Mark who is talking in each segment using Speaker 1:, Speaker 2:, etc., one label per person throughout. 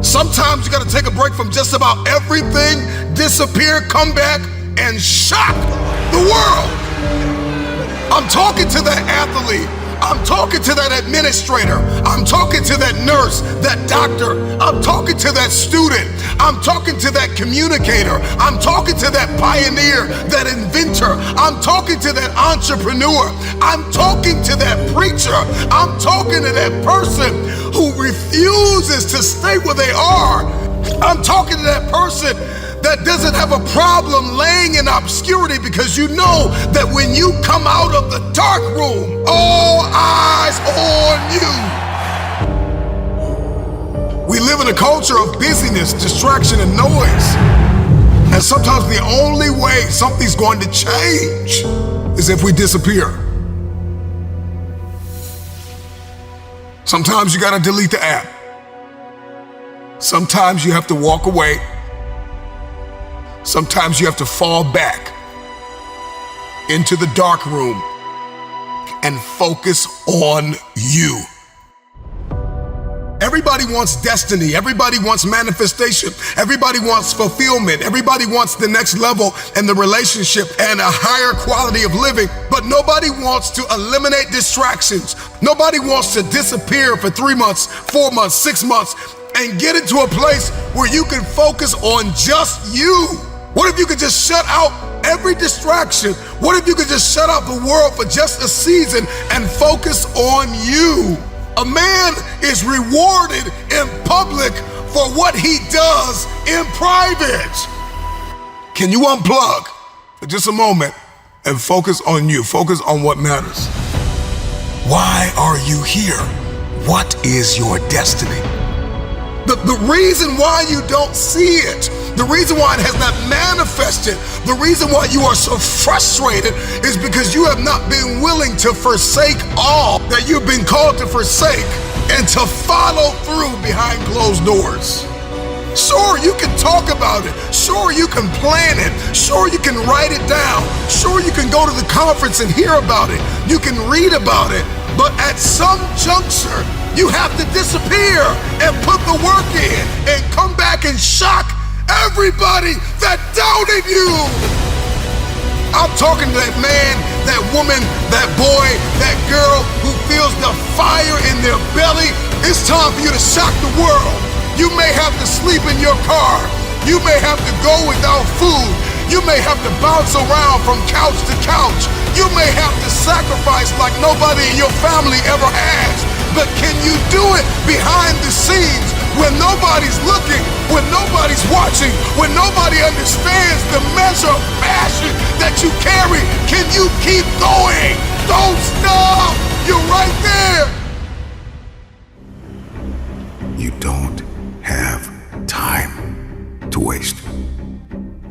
Speaker 1: Sometimes you gotta take a break from just about everything, disappear, come back, and shock the world. I'm talking to that athlete. I'm talking to that administrator. I'm talking to that nurse, that doctor. I'm talking to that student. I'm talking to that communicator. I'm talking to that pioneer, that inventor. I'm talking to that entrepreneur. I'm talking to that preacher. I'm talking to that person who refuses to stay where they are. I'm talking to that person that doesn't have a problem laying in obscurity, because you know that when you come out of the dark room, all eyes on you. We live in a culture of busyness, distraction, and noise. And sometimes the only way something's going to change is if we disappear. Sometimes you gotta delete the app. Sometimes you have to walk away. Sometimes you have to fall back into the dark room and focus on you. Everybody wants destiny. Everybody wants manifestation. Everybody wants fulfillment. Everybody wants the next level in the relationship and a higher quality of living. But nobody wants to eliminate distractions. Nobody wants to disappear for 3 months, 4 months, 6 months, and get into a place where you can focus on just you. What if you could just shut out every distraction? What if you could just shut out the world for just a season and focus on you? A man is rewarded in public for what he does in private. Can you unplug for just a moment and focus on you? Focus on what matters. Why are you here? What is your destiny? The reason why you don't see it, the reason why it has not manifested, the reason why you are so frustrated is because you have not been willing to forsake all that you've been called to forsake and to follow through behind closed doors. Sure, you can talk about it. Sure, you can plan it. Sure, you can write it down. Sure, you can go to the conference and hear about it. You can read about it. But at some juncture, you have to disappear and put the work in and come back and shock everybody that doubted you. I'm talking to that man, that woman, that boy, that girl who feels the fire in their belly. It's time for you to shock the world. You may have to sleep in your car. You may have to go without food. You may have to bounce around from couch to couch. You may have to sacrifice like nobody in your family ever has. But can you do it behind the scenes when nobody's looking, when nobody's watching, when nobody understands the measure of passion that you carry? Can you keep going? Don't stop! You're right there!
Speaker 2: You don't have time to waste.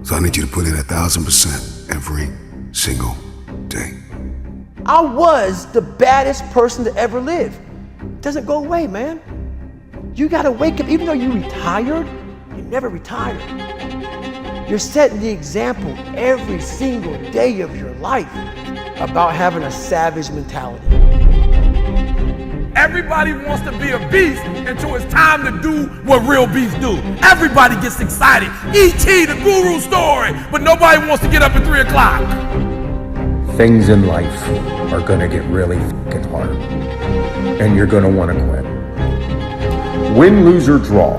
Speaker 2: So I need you to put in 1,000% every single day.
Speaker 3: I was the baddest person to ever live. It doesn't go away, man. You gotta wake up. Even though you retired, you never retired. You're setting the example every single day of your life about having a savage mentality.
Speaker 4: Everybody wants to be a beast until it's time to do what real beasts do. Everybody gets excited. E.T., the guru story, but nobody wants to get up at 3 o'clock.
Speaker 5: Things in life are gonna get really fucking hard, and you're gonna wanna quit. Win, lose, or draw,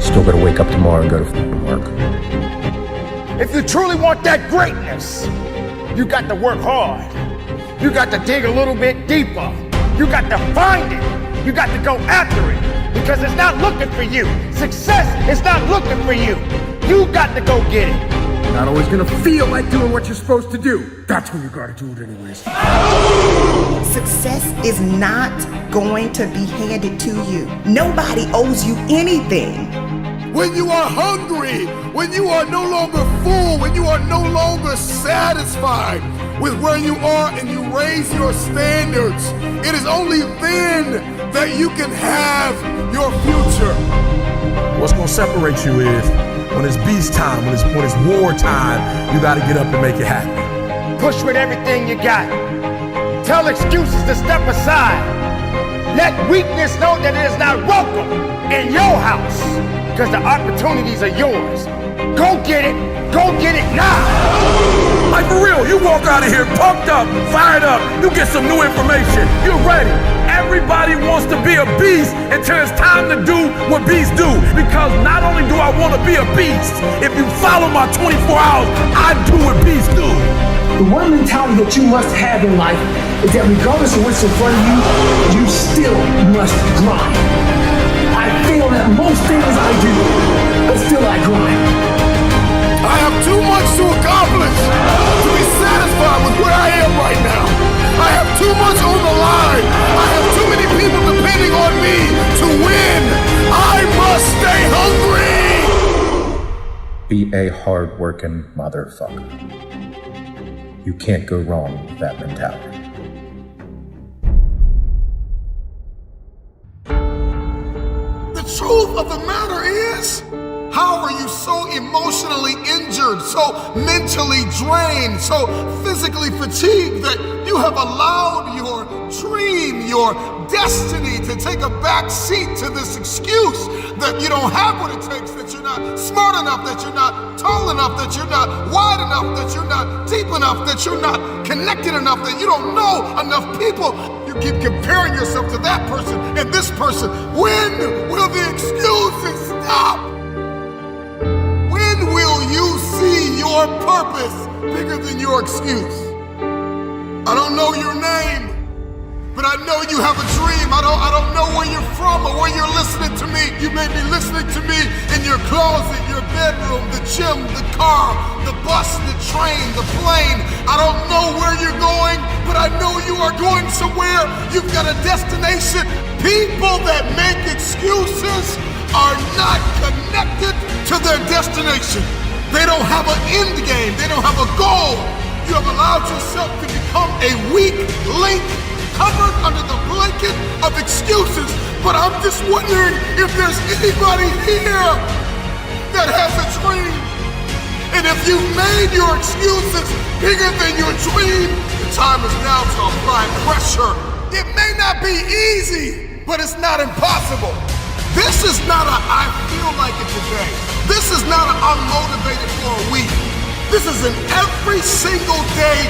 Speaker 5: still gotta wake up tomorrow and go to fucking work.
Speaker 6: If you truly want that greatness, you got to work hard. You got to dig a little bit deeper. You got to find it. You got to go after it, because it's not looking for you. Success is not looking for you. You got to go get it.
Speaker 7: Not always gonna feel like doing what you're supposed to do. That's when you gotta do it anyways.
Speaker 8: Success is not going to be handed to you. Nobody owes you anything.
Speaker 1: When you are hungry, when you are no longer full, when you are no longer satisfied with where you are and you raise your standards, it is only then that you can have your future.
Speaker 4: What's gonna separate you is when it's beast time, when it's war time, you gotta get up and make it happen.
Speaker 6: Push with everything you got. Tell excuses to step aside. Let weakness know that it is not welcome in your house, because the opportunities are yours. Go get it now.
Speaker 4: Like for real, you walk out of here pumped up, fired up, you get some new information, you're ready. Everybody wants to be a beast until it's time to do what beasts do. Because not only do I want to be a beast, if you follow my 24 hours, I do what beasts do.
Speaker 7: The one mentality that you must have in life is that regardless of what's in front of you, you still must grind. I fail at most things I do, but still I grind.
Speaker 6: I have too much to accomplish to be satisfied with where I am right now. I have too much on the line. I have too many people depending on me to win. I must stay hungry.
Speaker 5: Be a hard-working motherfucker. You can't go wrong with that mentality.
Speaker 1: The truth of the matter is, how are you so emotionally injured, so mentally drained, so physically fatigued that you have allowed your dream, your destiny to take a back seat to this excuse that you don't have what it takes, that you're not smart enough, that you're not tall enough, that you're not wide enough, that you're not deep enough, that you're not connected enough, that you don't know enough people. You keep comparing yourself to that person and this person. When will the excuses stop? When will you see your purpose bigger than your excuse? I don't know your name, but I know you have a dream. I don't know where you're from or where you're listening to me. You may be listening to me in your closet, your bedroom, the gym, the car, the bus, the train, the plane. I don't know where you're going, but I know you are going somewhere. You've got a destination. People that make excuses are not connected to their destination. They don't have an end game. They don't have a goal. You have allowed yourself to become a weak link covered under the blanket of excuses. But I'm just wondering if there's anybody here that has a dream. And if you've made your excuses bigger than your dream, the time is now to apply pressure. It may not be easy, but it's not impossible. This is not a I feel like it today. This is not a I'm motivated for a week. This is an every single day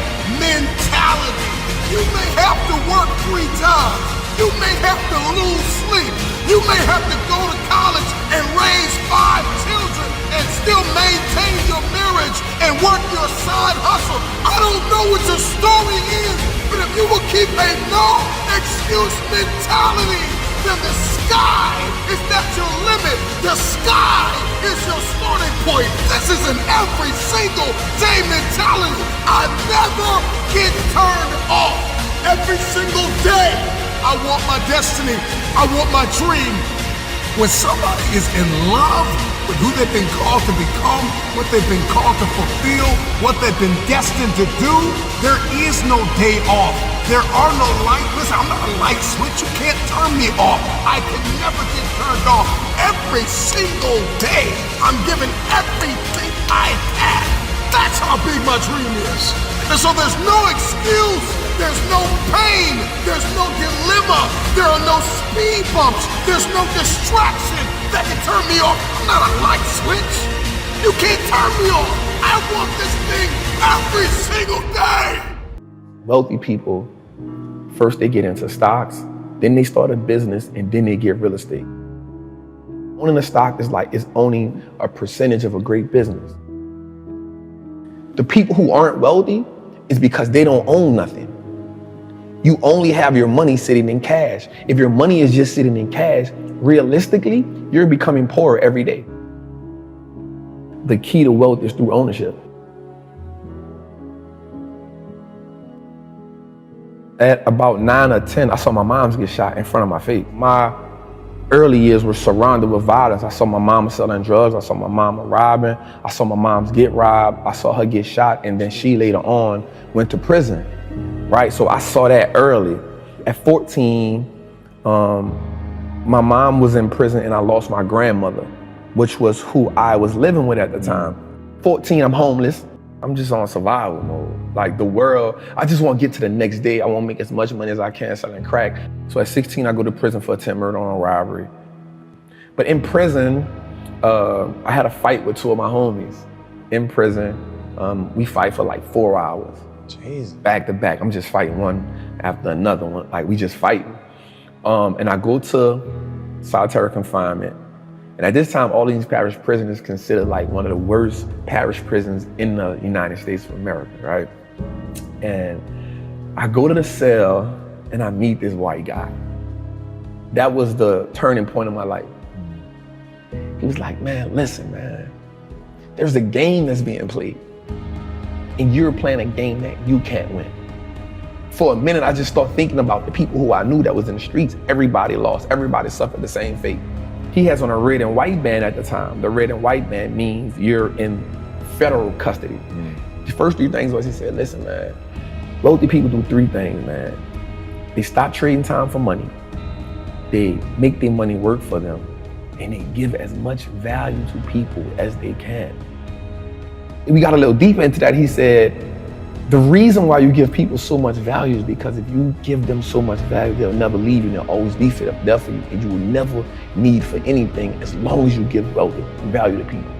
Speaker 1: mentality. You may have to work 3 jobs. You may have to lose sleep. You may have to go to college and raise 5 children and still maintain your marriage and work your side hustle. I don't know what your story is, but if you will keep a no excuse mentality, then the sky is not your limit. The sky is your starting point. This is an every single day mentality. I never get turned off. Every single day, I want my destiny. I want my dream. When somebody is in love with who they've been called to become, what they've been called to fulfill, what they've been destined to do, there is no day off. There are no lights. Listen, I'm not a light switch. You can't turn me off. I can never get turned off. Every single day, I'm giving everything I have. That's how big my dream is. And so there's no excuse. There's no pain. There's no dilemma. There are no speed bumps. There's no distraction that can turn me off. I'm not a light switch. You can't turn me off. I want this thing every single day.
Speaker 3: Wealthy people, first they get into stocks, then they start a business, and then they get real estate. Owning a stock is owning a percentage of a great business. The people who aren't wealthy is because they don't own nothing. You only have your money sitting in cash. If your money is just sitting in cash, realistically, you're becoming poorer every day. The key to wealth is through ownership. At about 9 or 10, I saw my moms get shot in front of my face. My early years were surrounded with violence. I saw my mama selling drugs. I saw my mama robbing. I saw my moms get robbed. I saw her get shot, and then she later on went to prison, right? So I saw that early. At 14, my mom was in prison and I lost my grandmother, which was who I was living with at the time. 14, I'm homeless. I'm just on survival mode. Like the world, I just want to get to the next day. I want to make as much money as I can selling crack. So at 16, I go to prison for attempted murder on robbery.
Speaker 9: But in prison, I had a fight with two of my homies. In prison, we fight for like 4 hours.
Speaker 3: Jeez.
Speaker 9: Back to back. I'm just fighting one after another one. Like, we just fighting. And I go to solitary confinement. And at this time, all these parish prisons considered like one of the worst parish prisons in the United States of America, right? And I go to the cell and I meet this white guy. That was the turning point of my life. He was like, man, listen, man, there's a game that's being played and you're playing a game that you can't win. For a minute, I just started thinking about the people who I knew that was in the streets. Everybody lost, everybody suffered the same fate. He has on a red and white band at the time. The red and white band means you're in federal custody. The first 3 things was he said, listen, man, wealthy people do 3 things, man. They stop trading time for money. They make their money work for them. And they give as much value to people as they can. And we got a little deeper into that. He said, the reason why you give people so much value is because if you give them so much value, they'll never leave you and they'll always be there for you. And you will never need for anything as long as you give value to people.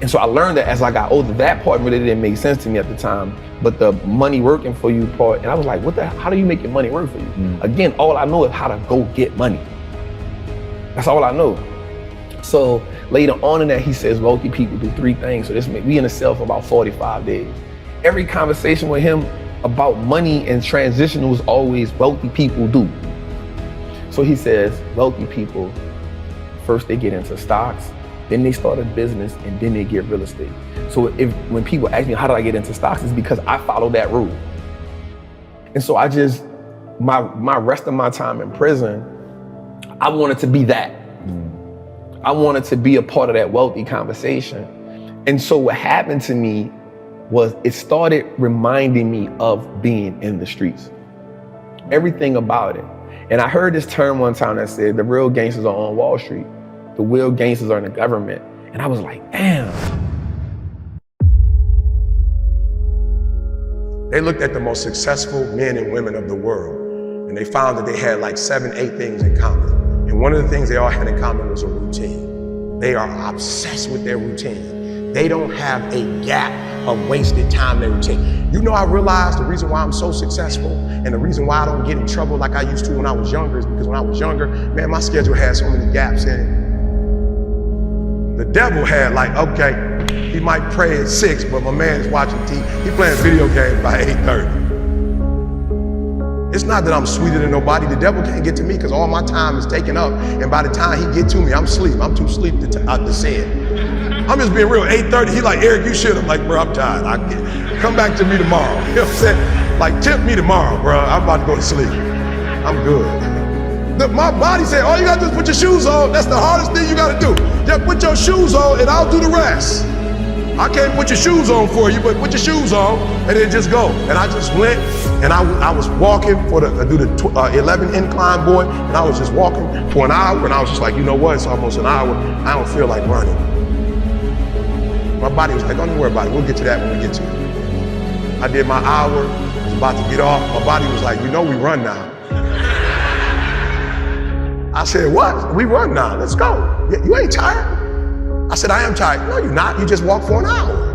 Speaker 9: And so I learned that as I got older. That part really didn't make sense to me at the time, but the money working for you part, and I was like, how do you make your money work for you? Again, all I know is how to go get money. That's all I know. So later on in that, he says, wealthy people do 3 things. So we in a cell for about 45 days. Every conversation with him about money and transition was always wealthy people do. So he says, wealthy people, first they get into stocks, then they start a business, and then they get real estate. So when people ask me, how did I get into stocks? It's because I follow that rule. And so my rest of my time in prison, I wanted to be that. I wanted to be a part of that wealthy conversation. And so what happened to me was it started reminding me of being in the streets. Everything about it. And I heard this term one time that said, the real gangsters are on Wall Street. The real gangsters are in the government. And I was like, damn.
Speaker 1: They looked at the most successful men and women of the world, and they found that they had like 7, 8 things in common. And one of the things they all had in common was a routine. They are obsessed with their routine. They don't have a gap of wasted time in their routine. You know, I realized the reason why I'm so successful and the reason why I don't get in trouble like I used to when I was younger is because when I was younger, man, my schedule had so many gaps in it. The devil had like, okay, he might pray at 6, but my man is watching TV. He playing video games by 8:30. It's not that I'm sweeter than nobody. The devil can't get to me because all my time is taken up. And by the time he get to me, I'm asleep. I'm too asleep to sin. I'm just being real. 8:30, he like, Eric, you should. I'm like, bro, I'm tired. Come back to me tomorrow. You know what I'm saying? Like, tempt me tomorrow, bro. I'm about to go to sleep. I'm good. My body said, all you gotta do is put your shoes on. That's the hardest thing you gotta do. Just put your shoes on and I'll do the rest. I can't put your shoes on for you, but put your shoes on and then just go. And I just went and I was walking I do the 11 incline, boy, and I was just walking for an hour and I was just like, you know what, it's almost an hour. I don't feel like running. My body was like, don't worry about it. We'll get to that when we get to it. I did my hour, I was about to get off. My body was like, you know we run now. I said, what? We run now, let's go. You ain't tired? I said, I am tired. No, you're not. You just walked for an hour.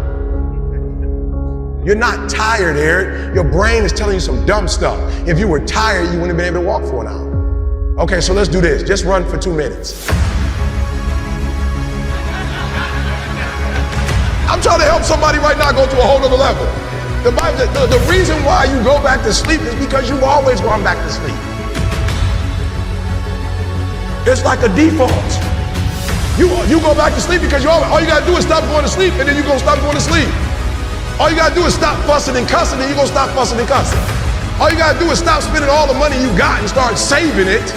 Speaker 1: You're not tired, Eric. Your brain is telling you some dumb stuff. If you were tired, you wouldn't have been able to walk for an hour. Okay, so let's do this. Just run for 2 minutes. I'm trying to help somebody right now go to a whole other level. The reason why you go back to sleep is because you've always gone back to sleep. It's like a default. You go back to sleep because all you gotta do is stop going to sleep and then you're gonna stop going to sleep. All you gotta do is stop fussing and cussing and you're gonna stop fussing and cussing. All you gotta do is stop spending all the money you got and start saving it.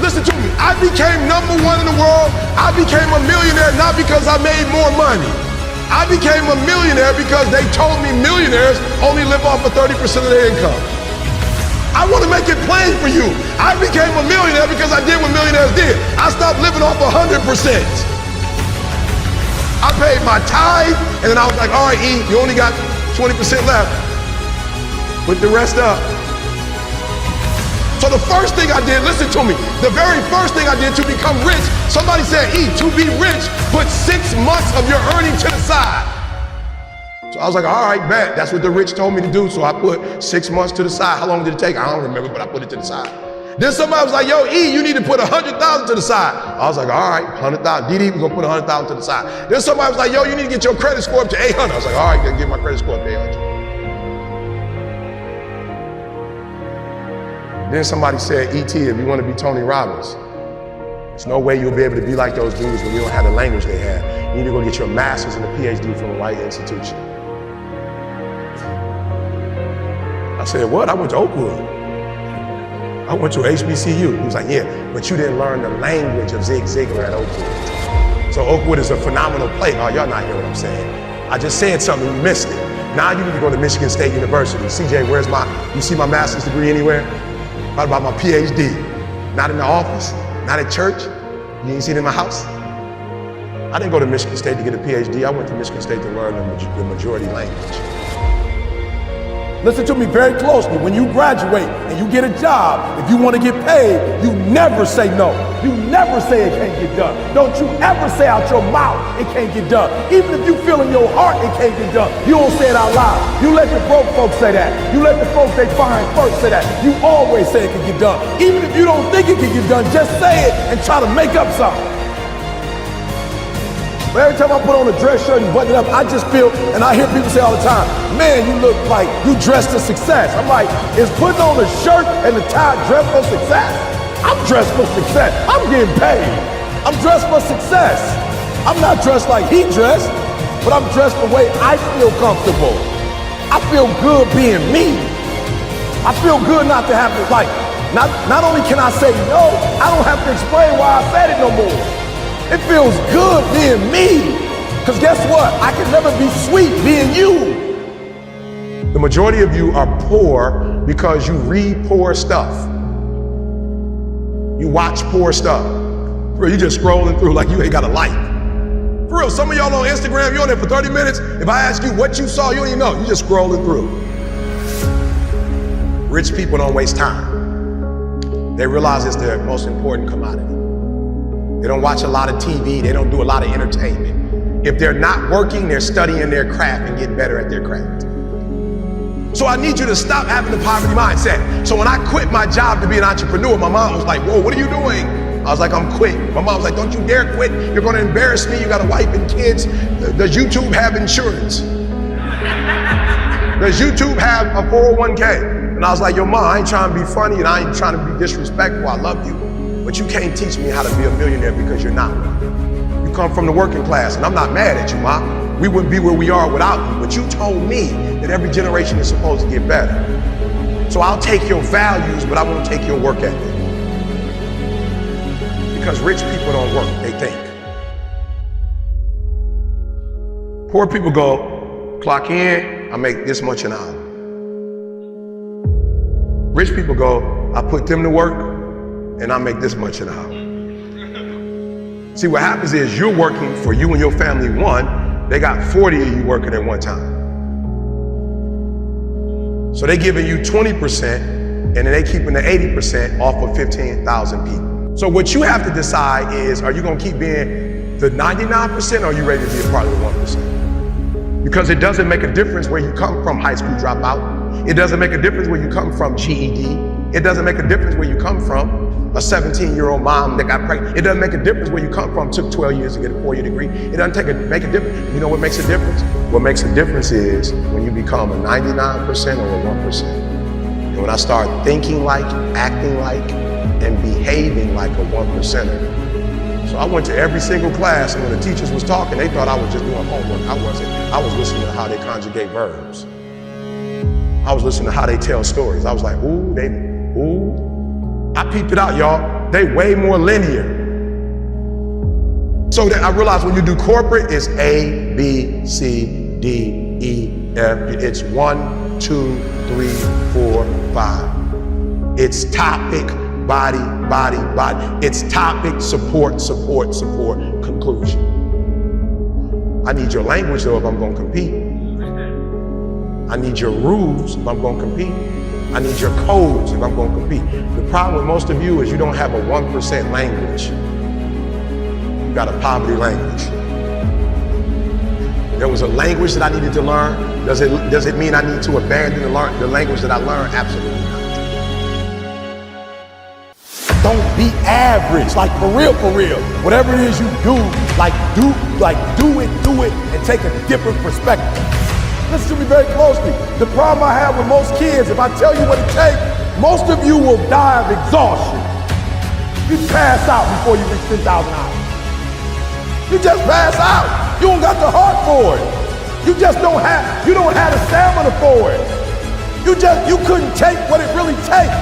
Speaker 1: Listen to me, I became #1 in the world. I became a millionaire not because I made more money. I became a millionaire because they told me millionaires only live off of 30% of their income. I want to make it plain for you. I became a millionaire because I did what millionaires did. I stopped living off 100%. I paid my tithe, and then I was like, all right, E, you only got 20% left. Put the rest up. So the first thing I did, listen to me, the very first thing I did to become rich Somebody said, E, to be rich, put 6 months of your earning to the side. So I was like, all right, bet. That's what the rich told me to do. So I put 6 months to the side. How long did it take? I don't remember, but I put it to the side. Then somebody was like, yo, E, you need to put 100,000 to the side. I was like, all right, 100,000. DD, we're gonna put 100,000 to the side. Then somebody was like, yo, you need to get your credit score up to 800. I was like, all right, get my credit score up to 800. Then somebody said, E.T., if you want to be Tony Robbins, there's no way you'll be able to be like those dudes when you don't have the language they have. You need to go get your master's and a PhD from a white institution. I said, what? I went to Oakwood. I went to HBCU. He was like, yeah, but you didn't learn the language of Zig Ziglar at Oakwood. So Oakwood is a phenomenal place. Oh, y'all not hear what I'm saying. I just said something, you missed it. Now you need to go to Michigan State University. CJ, you see my master's degree anywhere? What about my PhD? Not in the office, not at church. You ain't seen it in my house? I didn't go to Michigan State to get a PhD. I went to Michigan State to learn the majority language.
Speaker 4: Listen to me very closely. When you graduate and you get a job, if you want to get paid, you never say no. You never say it can't get done. Don't you ever say out your mouth it can't get done. Even if you feel in your heart it can't get done, you don't say it out loud. You let the broke folks say that. You let the folks they find first say that. You always say it can get done. Even if you don't think it can get done, just say it and try to make up something. But every time I put on a dress shirt and button it up, I just feel, and I hear people say all the time, man, you look like you dressed for success. I'm like, is putting on a shirt and a tie dress for success? I'm dressed for success. I'm getting paid. I'm dressed for success. I'm not dressed like he dressed, but I'm dressed the way I feel comfortable. I feel good being me. I feel good not to have to, like, not only can I say no, I don't have to explain why I said it no more. It feels good being me. Because guess what? I can never be sweet being you.
Speaker 1: The majority of you are poor because you read poor stuff. You watch poor stuff. Bro, you just scrolling through like you ain't got a life. For real, some of y'all on Instagram, you're on there for 30 minutes. If I ask you what you saw, you don't even know. You just scrolling through. Rich people don't waste time. They realize it's their most important commodity. They don't watch a lot of TV. They don't do a lot of entertainment. If they're not working, they're studying their craft and getting better at their craft. So I need you to stop having the poverty mindset. So when I quit my job to be an entrepreneur, my mom was like, whoa, what are you doing? I was like, I'm quitting. My mom was like, don't you dare quit. You're going to embarrass me. You got a wife and kids. Does YouTube have insurance? Does YouTube have a 401k? And I was like, yo, mom, I ain't trying to be funny and I ain't trying to be disrespectful. I love you. But you can't teach me how to be a millionaire because you're not one. You come from the working class, and I'm not mad at you, Ma. We wouldn't be where we are without you, but you told me that every generation is supposed to get better. So I'll take your values, but I won't take your work ethic. Because rich people don't work, they think. Poor people go, clock in, I make this much an hour. Rich people go, I put them to work, and I make this much an hour. See, what happens is you're working for you and your family one, they got 40 of you working at one time. So they giving you 20%, and then they keeping the 80% off of 15,000 people. So what you have to decide is, are you gonna keep being the 99% or are you ready to be a part of the 1%? Because it doesn't make a difference where you come from, high school dropout. It doesn't make a difference where you come from, GED. It doesn't make a difference where you come from, a 17-year-old mom that got pregnant. It doesn't make a difference where you come from, took 12 years to get a 4-year degree. It doesn't make a difference. You know what makes a difference? What makes a difference is when you become a 99% or a 1%. And when I start thinking like, acting like, and behaving like a 1%er. So I went to every single class, and when the teachers was talking, they thought I was just doing homework. I wasn't. I was listening to how they conjugate verbs. I was listening to how they tell stories. I was like, ooh, ooh. I peeped it out, y'all. They way more linear. So that I realized when you do corporate, it's A, B, C, D, E, F. It's 1, 2, 3, 4, 5. It's topic, body, body, body. It's topic, support, support, support, conclusion. I need your language though if I'm gonna compete. I need your rules if I'm gonna compete. I need your codes if I'm gonna compete. The problem with most of you is you don't have a 1% language.
Speaker 6: got a poverty language. There was a language that I needed to learn. Does it mean I need to abandon the language that I learned? Absolutely not. Don't be average, like for real, for real. Whatever it is you do, do it, and take a different perspective. Listen to me very closely. The problem I have with most kids, if I tell you what it takes, most of you will die of exhaustion. You pass out before you reach 10,000 hours. You just pass out. You don't got the heart for it. You don't have the stamina for it. You couldn't take what it really takes.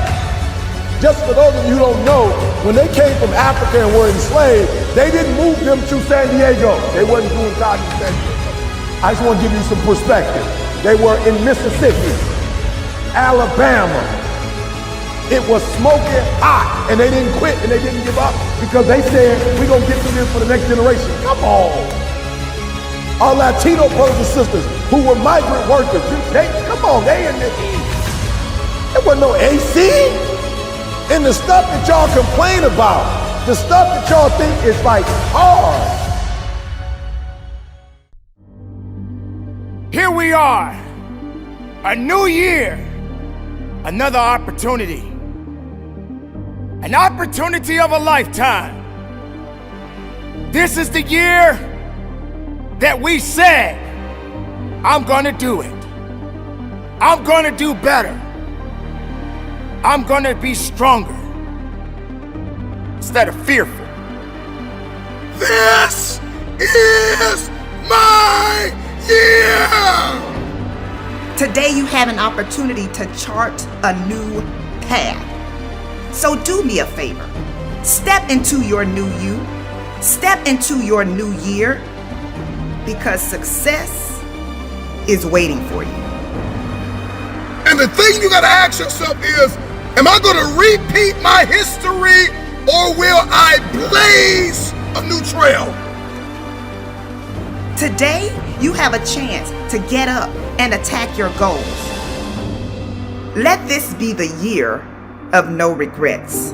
Speaker 6: Just for those of you who don't know, when they came from Africa and were enslaved, they didn't move them to San Diego. They wasn't doing God in San Diego. I just want to give you some perspective. They were in Mississippi, Alabama. It was smoking hot, and they didn't quit and they didn't give up because they said, we're going to get through this for the next generation. Come on. Our Latino brothers and sisters who were migrant workers, they in the heat. There wasn't no AC. And the stuff that y'all complain about, the stuff that y'all think is like hard. Here we are, a new year, another opportunity, an opportunity of a lifetime. This is the year that we said, I'm gonna do it. I'm gonna do better. I'm gonna be stronger instead of fearful.
Speaker 1: This is my year!
Speaker 8: Today you have an opportunity to chart a new path. So do me a favor. Step into your new you. Step into your new year, because success is waiting for you.
Speaker 1: And the thing you gotta ask yourself is, am I gonna repeat my history, or will I blaze a new trail?
Speaker 8: Today, you have a chance to get up and attack your goals. Let this be the year of no regrets.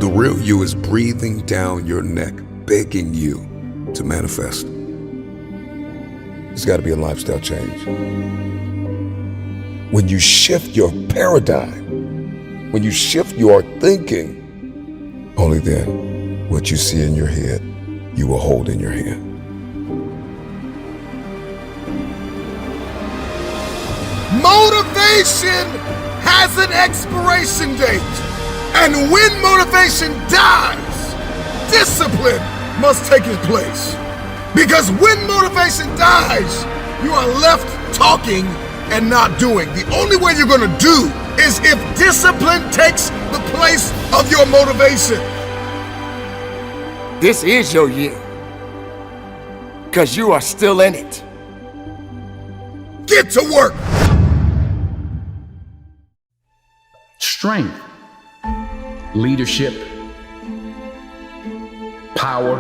Speaker 2: The real you is breathing down your neck, begging you to manifest. There's got to be a lifestyle change. When you shift your paradigm, when you shift your thinking, only then what you see in your head, you will hold in your hand.
Speaker 1: Motivation has an expiration date. And when motivation dies, discipline must take its place. Because when motivation dies, you are left talking and not doing. The only way you're gonna do is if discipline takes the place of your motivation.
Speaker 6: This is your year, because you are still in it.
Speaker 1: Get to work.
Speaker 10: Strength, leadership, power,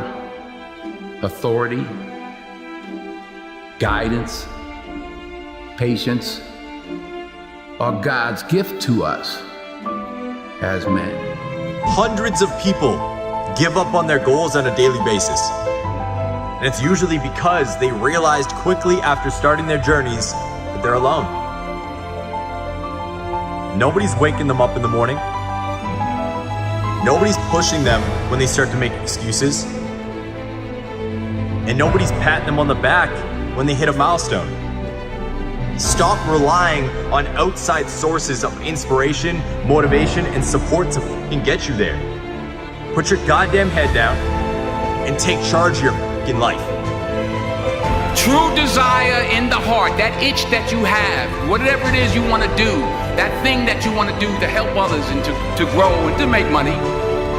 Speaker 10: authority, guidance, patience are God's gift to us as men.
Speaker 11: Hundreds of people give up on their goals on a daily basis. And it's usually because they realized quickly after starting their journeys that they're alone. Nobody's waking them up in the morning. Nobody's pushing them when they start to make excuses. And nobody's patting them on the back when they hit a milestone. Stop relying on outside sources of inspiration, motivation, and support to fucking get you there. Put your goddamn head down and take charge of your fucking life.
Speaker 12: True desire in the heart, that itch that you have, whatever it is you want to do, that thing that you want to do to help others and to grow and to make money,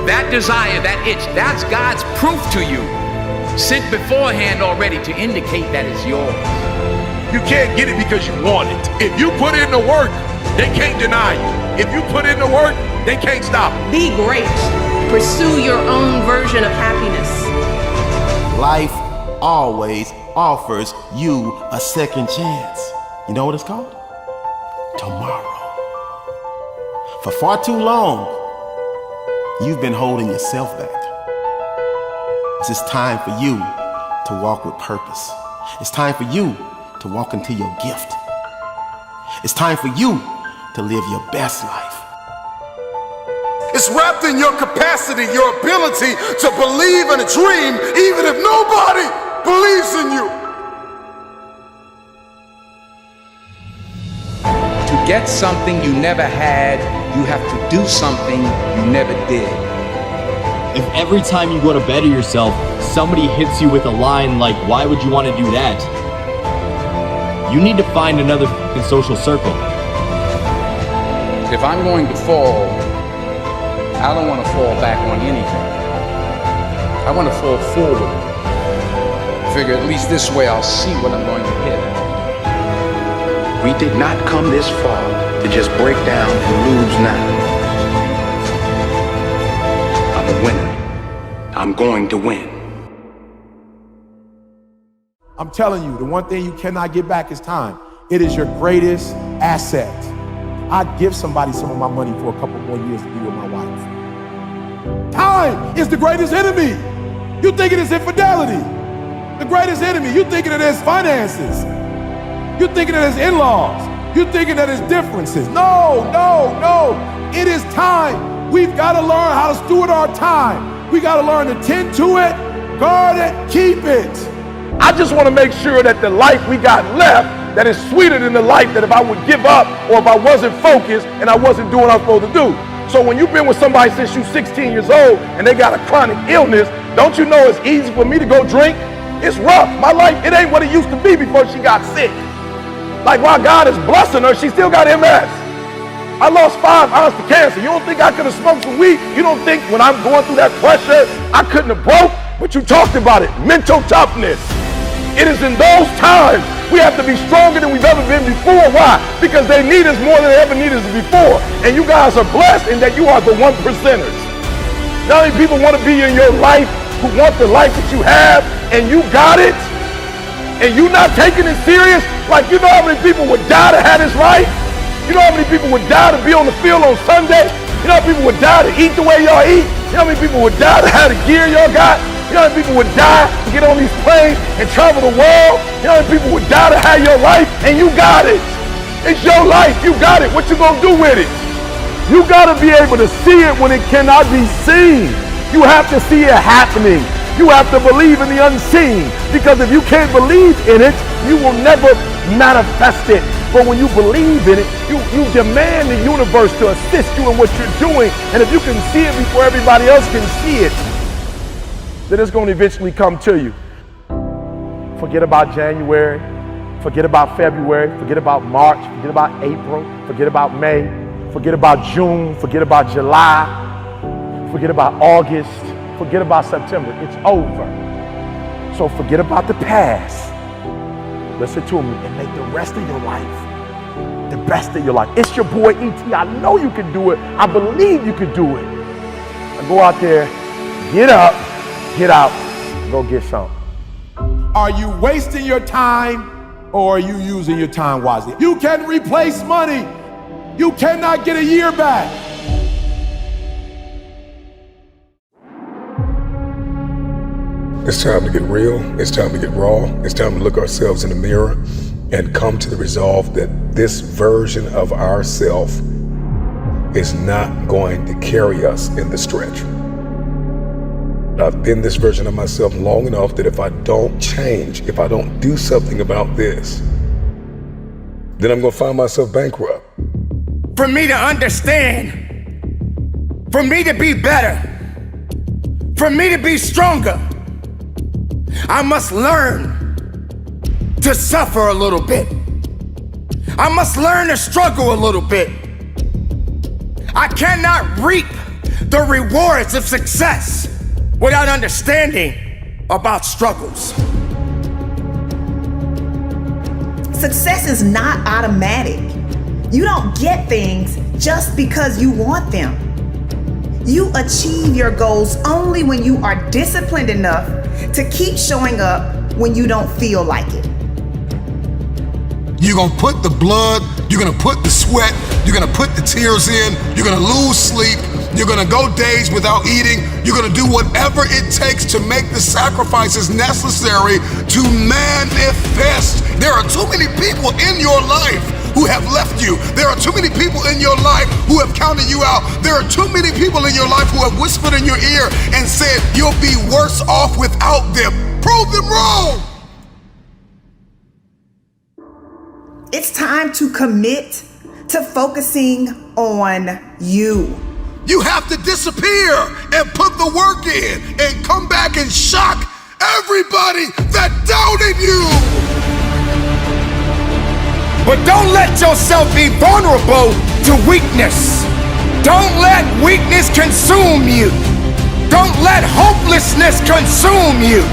Speaker 12: that desire, that itch, that's God's proof to you. Sent beforehand already to indicate that it's yours.
Speaker 4: You can't get it because you want it. If you put in the work, they can't deny you. If you put in the work, they can't stop it.
Speaker 13: Be great. Pursue your own version of happiness.
Speaker 14: Life always offers you a second chance. You know what it's called? Tomorrow. For far too long, You've been holding yourself back. It's time for you to walk with purpose. It's time for you to walk into your gift. It's time for you to live your best life.
Speaker 1: It's wrapped in your capacity, your ability to believe in a dream, even if nobody believes in you.
Speaker 12: To get something you never had, you have to do something you never did.
Speaker 11: If every time you go to better yourself, somebody hits you with a line like, why would you want to do that? You need to find another social circle.
Speaker 12: If I'm going to fall, I don't want to fall back on anything. I want to fall forward. Figure at least this way I'll see what I'm going to hit.
Speaker 10: We did not come this far to just break down and lose now. I'm a winner. I'm going to win.
Speaker 6: I'm telling you, the one thing you cannot get back is time. It is your greatest asset. I'd give somebody some of my money for a couple more years to be with my wife. Time is the greatest enemy. You think it is infidelity. The greatest enemy. You thinking it is finances. You thinking it is in-laws. You thinking that it's differences. No, no, no. It is time. We've got to learn how to steward our time. We got to learn to tend to it, guard it, keep it.
Speaker 4: I just want to make sure that the life we got left, that is sweeter than the life that if I would give up or if I wasn't focused and I wasn't doing what I was supposed to do. So when you've been with somebody since you're 16 years old and they got a chronic illness, don't you know it's easy for me to go drink? It's rough. My life, it ain't what it used to be before she got sick. Like while God is blessing her, she still got MS. I lost 5 ounces to cancer. You don't think I could have smoked some weed? You don't think when I'm going through that pressure, I couldn't have broke? But you talked about it, mental toughness. It is in those times we have to be stronger than we've ever been before. Why? Because they need us more than they ever needed us before. And you guys are blessed in that you are the 1%ers. Not many people want to be in your life who want the life that you have, and you got it, and you not taking it serious. Like, you know how many people would die to have this life? You know how many people would die to be on the field on Sunday? You know how many people would die to eat the way y'all eat? You know how many people would die to have the gear y'all got? You know how many people would die to get on these planes and travel the world? You know how many people would die to have your life? And you got it. It's your life. You got it. What you gonna do with it? You gotta be able to see it when it cannot be seen. You have to see it happening. You have to believe in the unseen. Because if you can't believe in it, you will never manifest it. But when you believe in it, you demand the universe to assist you in what you're doing. And if you can see it before everybody else can see it, then it's going to eventually come to you. Forget about January, forget about February, forget about March, forget about April, forget about May, forget about June, forget about July, forget about August, forget about September. It's over. So forget about the past. Listen to me and make the rest of your life the best of your life. It's your boy E.T. I know you can do it. I believe you can do it. Now go out there, get up, get out, go get some. Are you wasting your time or are you using your time wisely? You can replace money. You cannot get a year back.
Speaker 1: It's time to get real. It's time to get raw. It's time to look ourselves in the mirror and come to the resolve that this version of ourself is not going to carry us in the stretch. I've been this version of myself long enough that if I don't change, if I don't do something about this, then I'm going to find myself bankrupt.
Speaker 6: For me to understand, for me to be better, for me to be stronger, I must learn to suffer a little bit. I must learn to struggle a little bit. I cannot reap the rewards of success without understanding about struggles.
Speaker 8: Success is not automatic. You don't get things just because you want them. You achieve your goals only when you are disciplined enough to keep showing up when you don't feel like it.
Speaker 1: You're gonna put the blood, you're gonna put the sweat, you're gonna put the tears in, you're gonna lose sleep, You're gonna go days without eating. You're gonna do whatever it takes to make the sacrifices necessary to manifest. There are too many people in your life who have left you. There are too many people in your life who have counted you out. There are too many people in your life who have whispered in your ear and said, you'll be worse off without them. Prove them wrong.
Speaker 8: It's time to commit to focusing on you.
Speaker 1: You have to disappear and put the work in and come back and shock everybody that doubted you.
Speaker 6: But don't let yourself be vulnerable to weakness. Don't let weakness consume you. Don't let hopelessness consume you.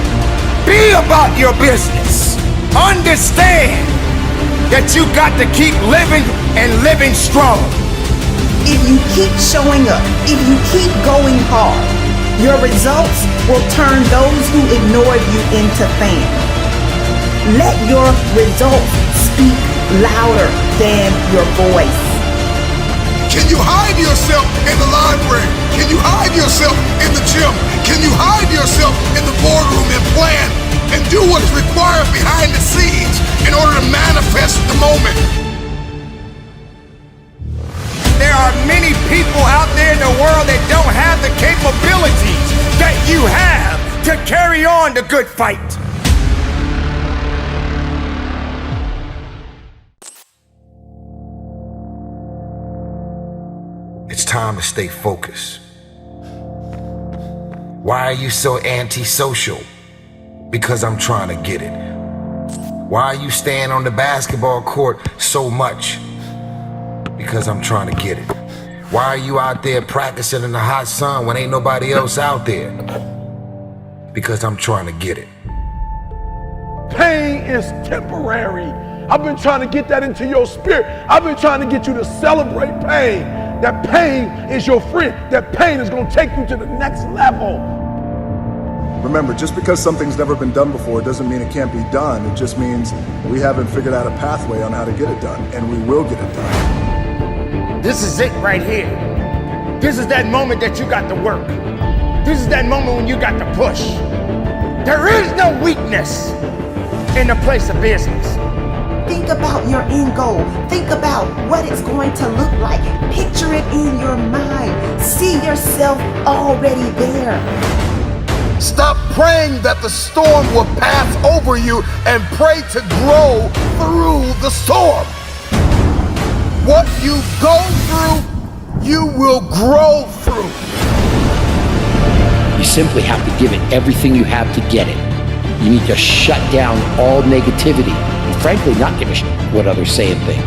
Speaker 6: Be about your business. Understand that you got to keep living and living strong.
Speaker 8: If you keep showing up, if you keep going hard, your results will turn those who ignored you into fans. Let your results speak louder than your voice.
Speaker 1: Can you hide yourself in the library? Can you hide yourself in the gym? Can you hide yourself in the boardroom and plan and do what is required behind the scenes in order to manifest the moment?
Speaker 6: There are many people out there in the world that don't have the capabilities that you have to carry on the good fight.
Speaker 15: It's time to stay focused. Why are you so antisocial? Because I'm trying to get it. Why are you staying on the basketball court so much? Because I'm trying to get it. Why are you out there practicing in the hot sun when ain't nobody else out there? Because I'm trying to get it.
Speaker 4: Pain is temporary. I've been trying to get that into your spirit. I've been trying to get you to celebrate pain. That pain is your friend. That pain is going to take you to the next level.
Speaker 16: Remember, just because something's never been done before doesn't mean it can't be done. It just means we haven't figured out a pathway on how to get it done, and we will get it done.
Speaker 6: This is it right here. This is that moment that you got to work. This is that moment when you got to push. There is no weakness in the place of business.
Speaker 8: Think about your end goal. Think about what it's going to look like. Picture it in your mind. See yourself already there.
Speaker 1: Stop praying that the storm will pass over you and pray to grow through the storm. What you go through, you will grow through.
Speaker 17: You simply have to give it everything you have to get it. You need to shut down all negativity and frankly not give a shit what others say and think.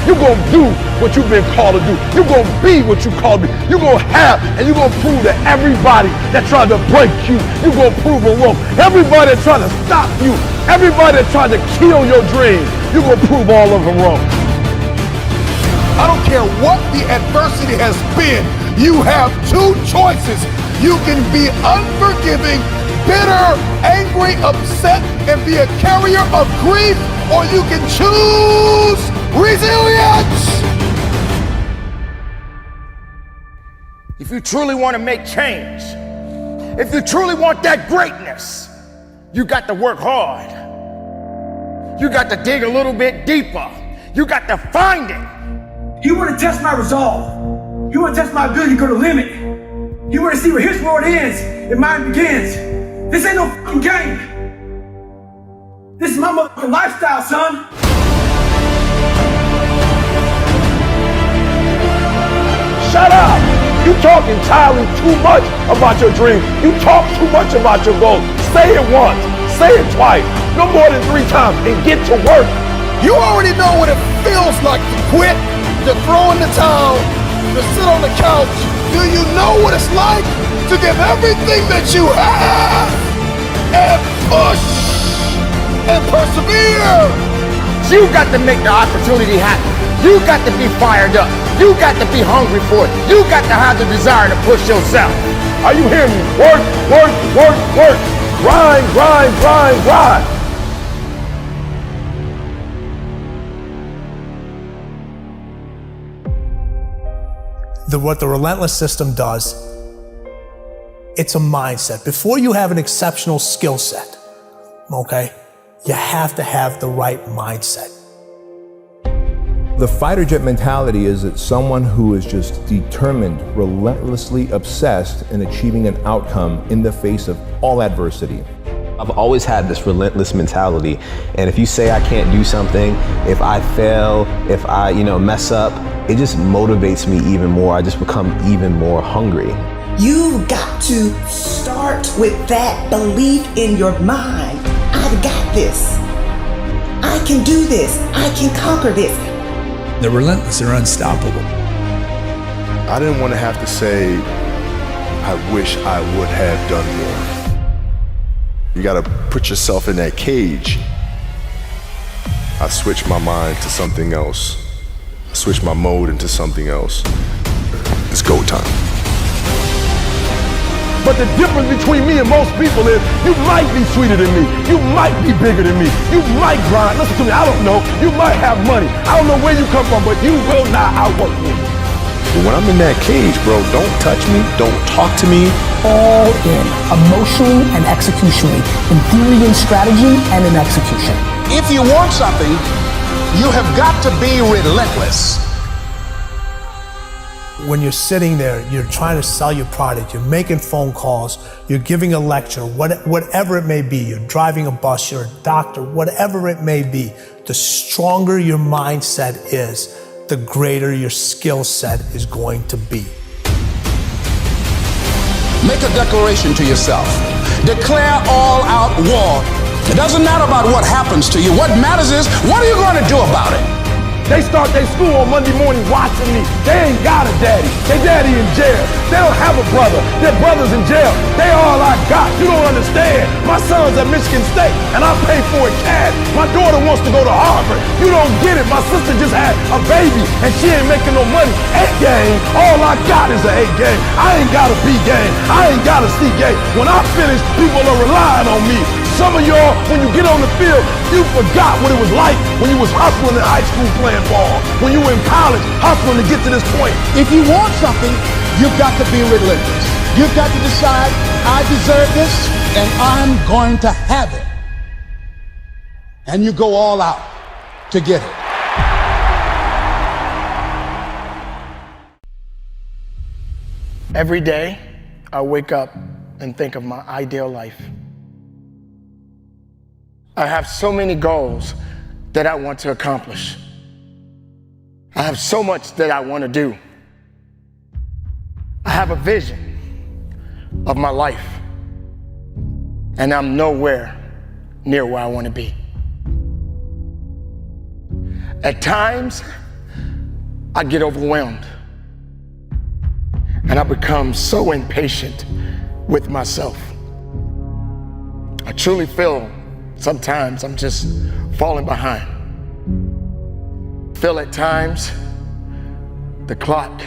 Speaker 4: You're going to do what you've been called to do. You're going to be what you called to be. You're going to have, and you're going to prove to everybody that tried to break you, you're going to prove them wrong. Everybody that tried to stop you, everybody that tried to kill your dreams, you're going to prove all of them wrong.
Speaker 1: I don't care what the adversity has been, you have two choices. You can be unforgiving, bitter, angry, upset, and be a carrier of grief, or you can choose resilience.
Speaker 6: If you truly want to make change, if you truly want that greatness, you got to work hard. You got to dig a little bit deeper. You got to find it.
Speaker 7: You want to test my resolve. You want to test my ability to go to the limit. You want to see where his world ends and mine begins. This ain't no fucking game. This is my motherfucking lifestyle, son.
Speaker 4: Shut up! You talk entirely too much about your dreams. You talk too much about your goals. Say it once, say it twice, no more than 3 times, and get to work.
Speaker 1: You already know what it feels like to quit, to throw in the towel, to sit on the couch. Do you know what it's like to give everything that you have and push and persevere?
Speaker 6: You got to make the opportunity happen. You got to be fired up. You got to be hungry for it. You got to have the desire to push yourself.
Speaker 4: Are you hearing me? Work, work, work, work. Grind, grind, grind, grind.
Speaker 18: what the relentless system does, it's a mindset. Before you have an exceptional skill set, okay, you have to have the right mindset.
Speaker 5: The fighter jet mentality is that someone who is just determined, relentlessly obsessed in achieving an outcome in the face of all adversity.
Speaker 19: I've always had this relentless mentality, and if you say I can't do something, if I fail, if I mess up, it just motivates me even more. I just become even more hungry.
Speaker 8: You've got to start with that belief in your mind. I've got this. I can do this. I can conquer this.
Speaker 20: The relentless are unstoppable.
Speaker 16: I didn't want to have to say, I wish I would have done more. You got to put yourself in that cage. I switched my mind to something else. I switched my mode into something else. It's go time.
Speaker 4: But the difference between me and most people is you might be sweeter than me. You might be bigger than me. You might grind. Listen to me, I don't know. You might have money. I don't know where you come from, but you will not outwork me.
Speaker 16: But when I'm in that cage, bro, don't touch me. Don't talk to me.
Speaker 7: All in, emotionally and executionally, in theory and strategy and in execution.
Speaker 10: If you want something, you have got to be relentless.
Speaker 18: When you're sitting there, you're trying to sell your product, you're making phone calls, you're giving a lecture, whatever it may be, you're driving a bus, you're a doctor, whatever it may be, the stronger your mindset is, the greater your skill set is going to be.
Speaker 10: Make a declaration to yourself. Declare all-out war. It doesn't matter about what happens to you. What matters is, what are you going to do about it?
Speaker 4: They start their school on Monday morning watching me. They ain't got a daddy. Their daddy in jail. They don't have a brother. Their brother's in jail. They all I got. You don't understand. My son's at Michigan State, and I pay for it cash. My daughter wants to go to Harvard. You don't get it. My sister just had a baby, and she ain't making no money. A game. All I got is an A game. I ain't got a B game. I ain't got a C game. When I finish, people are relying on me. Some of y'all, when you get on the field, you forgot what it was like when you was hustling in high school playing ball, when you were in college hustling to get to this point.
Speaker 10: If you want something, you've got to be relentless. You've got to decide, I deserve this, and I'm going to have it. And you go all out to get it.
Speaker 6: Every day, I wake up and think of my ideal life. I have so many goals that I want to accomplish. I have so much that I want to do. I have a vision of my life, and I'm nowhere near where I want to be. At times, I get overwhelmed, and I become so impatient with myself. I truly feel sometimes I'm just falling behind. Feel at times the clock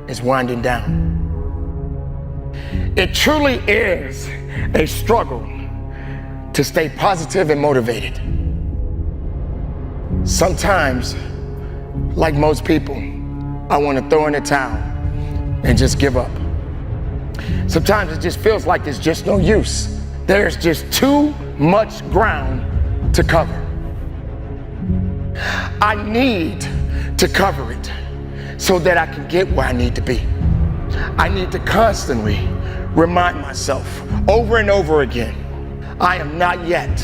Speaker 6: is winding down. It truly is a struggle to stay positive and motivated. Sometimes, like most people, I want to throw in the towel and just give up. Sometimes it just feels like it's just no use. There's just too much ground to cover. I need to cover it so that I can get where I need to be. I need to constantly remind myself over and over again, I am not yet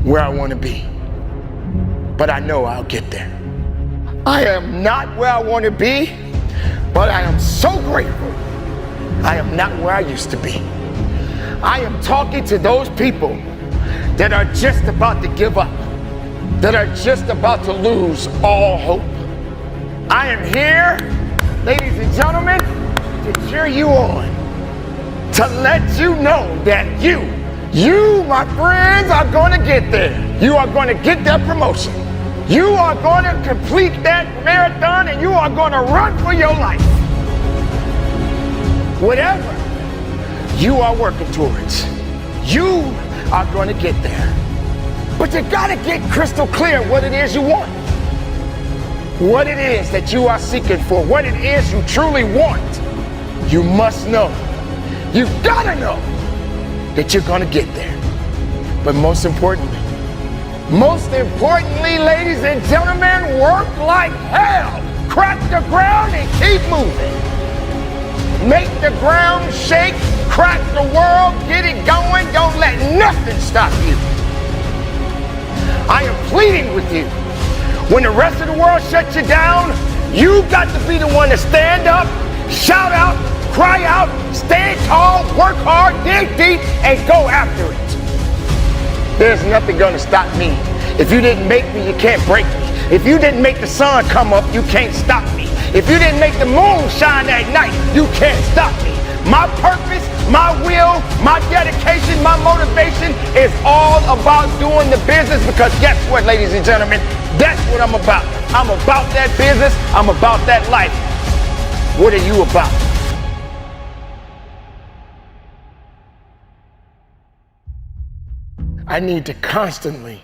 Speaker 6: where I want to be, but I know I'll get there. I am not where I want to be, but I am so grateful I am not where I used to be. I am talking to those people that are just about to give up, that are just about to lose all hope. I am here, ladies and gentlemen, to cheer you on, to let you know that you, my friends, are going to get there. You are going to get that promotion. You are going to complete that marathon, and you are going to run for your life. Whatever you are working towards, you are going to get there. But you got to get crystal clear what it is you want. what it is that you are seeking for, what it is you truly want, you must know. You've gotta know that you're gonna get there. But most importantly, ladies and gentlemen, work like hell. Crack the ground and keep moving. Make the ground shake, crack the world, get it going. Don't let nothing stop you. I am pleading with you. When the rest of the world shuts you down, you got to be the one to stand up, shout out, cry out, stand tall, work hard, dig deep, and go after it. There's nothing gonna stop me. If you didn't make me, you can't break me. If you didn't make the sun come up, you can't stop me. If you didn't make the moon shine at night, you can't stop me. My purpose, my will, my dedication, my motivation is all about doing the business, because guess what, ladies and gentlemen? That's what I'm about. I'm about that business. I'm about that life. What are you about? I need to constantly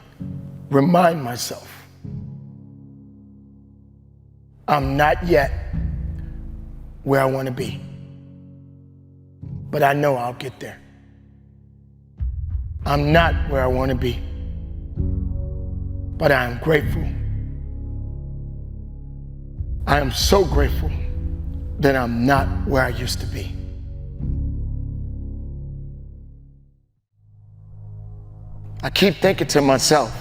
Speaker 6: remind myself I'm not yet where I want to be, but I know I'll get there. I'm not where I want to be, but I am grateful. I am so grateful that I'm not where I used to be. I keep thinking to myself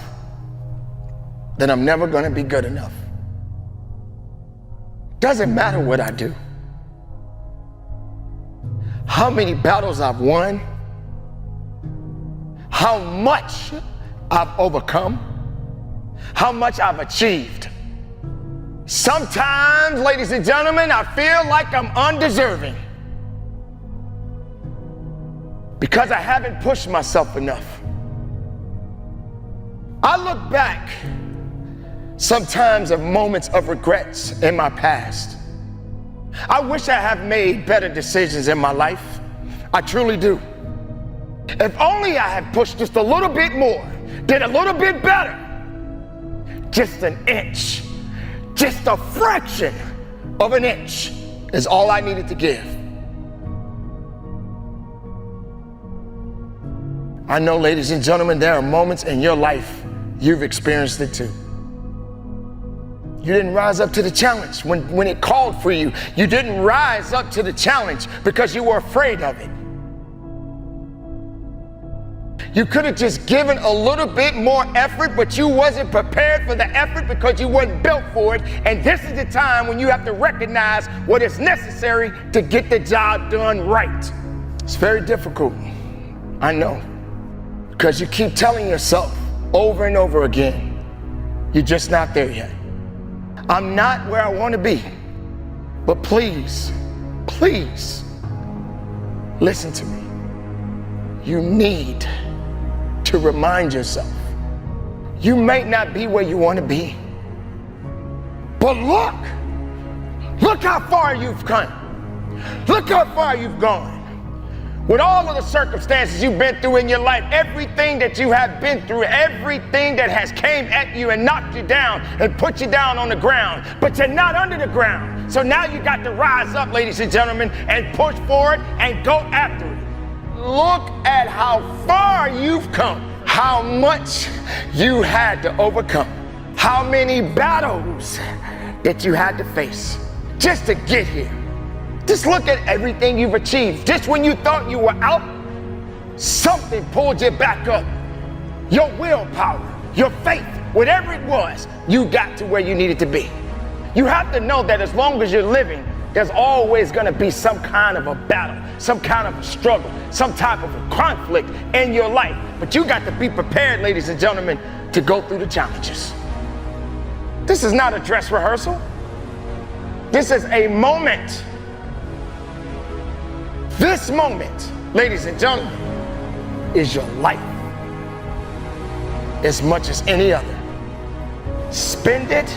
Speaker 6: that I'm never going to be good enough. Doesn't matter what I do. How many battles I've won, how much I've overcome, how much I've achieved. Sometimes, ladies and gentlemen, I feel like I'm undeserving because I haven't pushed myself enough. I look back sometimes at moments of regrets in my past. I wish I had made better decisions in my life. I truly do. If only I had pushed just a little bit more, did a little bit better. Just an inch, just a fraction of an inch is all I needed to give. I know, ladies and gentlemen, there are moments in your life you've experienced it too. You didn't rise up to the challenge when it called for you. You didn't rise up to the challenge because you were afraid of it. You could have just given a little bit more effort, but you wasn't prepared for the effort because you wasn't built for it. And this is the time when you have to recognize what is necessary to get the job done right. It's very difficult, I know, because you keep telling yourself over and over again, you're just not there yet. I'm not where I want to be. But please, please, listen to me. You need to remind yourself, you may not be where you want to be, but look how far you've come. Look how far you've gone. With all of the circumstances you've been through in your life, everything that you have been through, everything that has came at you and knocked you down and put you down on the ground, but you're not under the ground. So now you got to rise up, ladies and gentlemen, and push forward and go after it. Look at how far you've come, how much you had to overcome, how many battles that you had to face just to get here. Just look at everything you've achieved. Just when you thought you were out, something pulled you back up. Your willpower, your faith, whatever it was, you got to where you needed to be. You have to know that as long as you're living, there's always going to be some kind of a battle, some kind of a struggle, some type of a conflict in your life. But you got to be prepared, ladies and gentlemen, to go through the challenges. This is not a dress rehearsal. This is a moment. This moment, ladies and gentlemen, is your life as much as any other. Spend it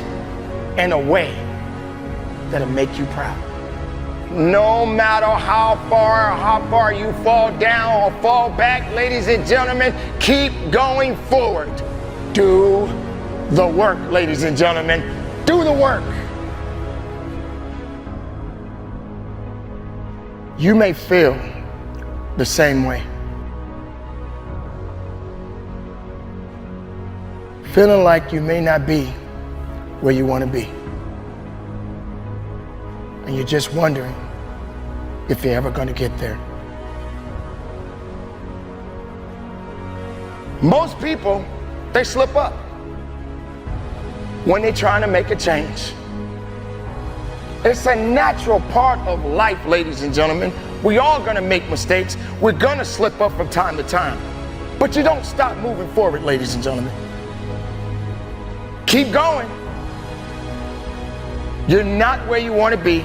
Speaker 6: in a way that'll make you proud. No matter how far you fall down or fall back, ladies and gentlemen, keep going forward. Do the work, ladies and gentlemen. Do the work. You may feel the same way. Feeling like you may not be where you want to be. And you're just wondering if you're ever going to get there. Most people, they slip up when they're trying to make a change. It's a natural part of life, ladies and gentlemen. We all gonna make mistakes. We're gonna slip up from time to time. But you don't stop moving forward, ladies and gentlemen. Keep going. You're not where you want to be.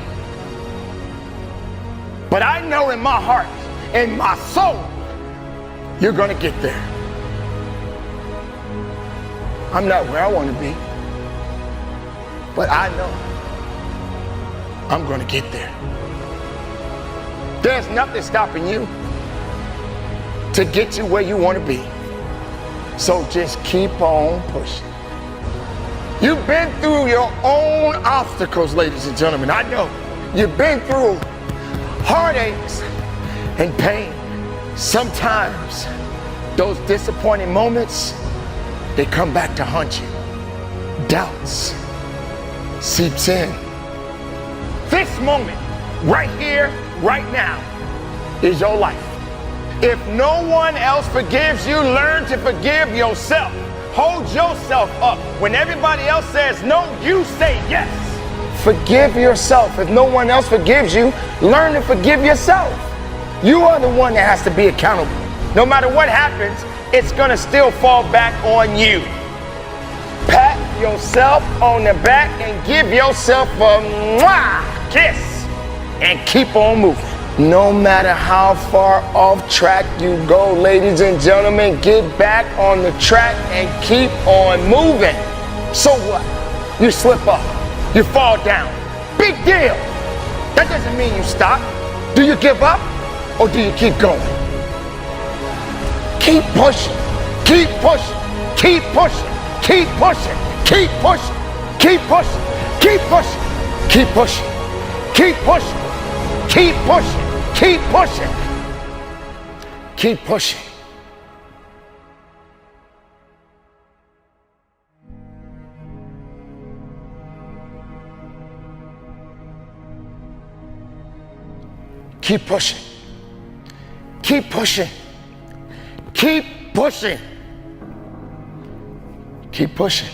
Speaker 6: But I know in my heart, in my soul, you're gonna get there. I'm not where I want to be, but I know I'm gonna get there. There's nothing stopping you to get you where you want to be. So just keep on pushing. You've been through your own obstacles, ladies and gentlemen. I know. You've been through heartaches and pain. Sometimes those disappointing moments, they come back to haunt you. Doubts seeps in. This moment, right here, right now, is your life. If no one else forgives you, learn to forgive yourself. Hold yourself up. When everybody else says no, you say yes. Forgive yourself. If no one else forgives you, learn to forgive yourself. You are the one that has to be accountable. No matter what happens, it's gonna still fall back on you. Pat yourself on the back and give yourself a mwah kiss and keep on moving. No matter how far off track you go, ladies and gentlemen, get back on the track and keep on moving. So what? You slip up, you fall down. Big deal. That doesn't mean you stop. Do you give up or do you keep going? Keep pushing, keep pushing, keep pushing, keep pushing, keep pushing, keep pushing, keep pushing, keep pushing, keep pushing, keep pushing, keep pushing, keep pushing. Keep pushing, keep pushing. Keep pushing. Keep pushing.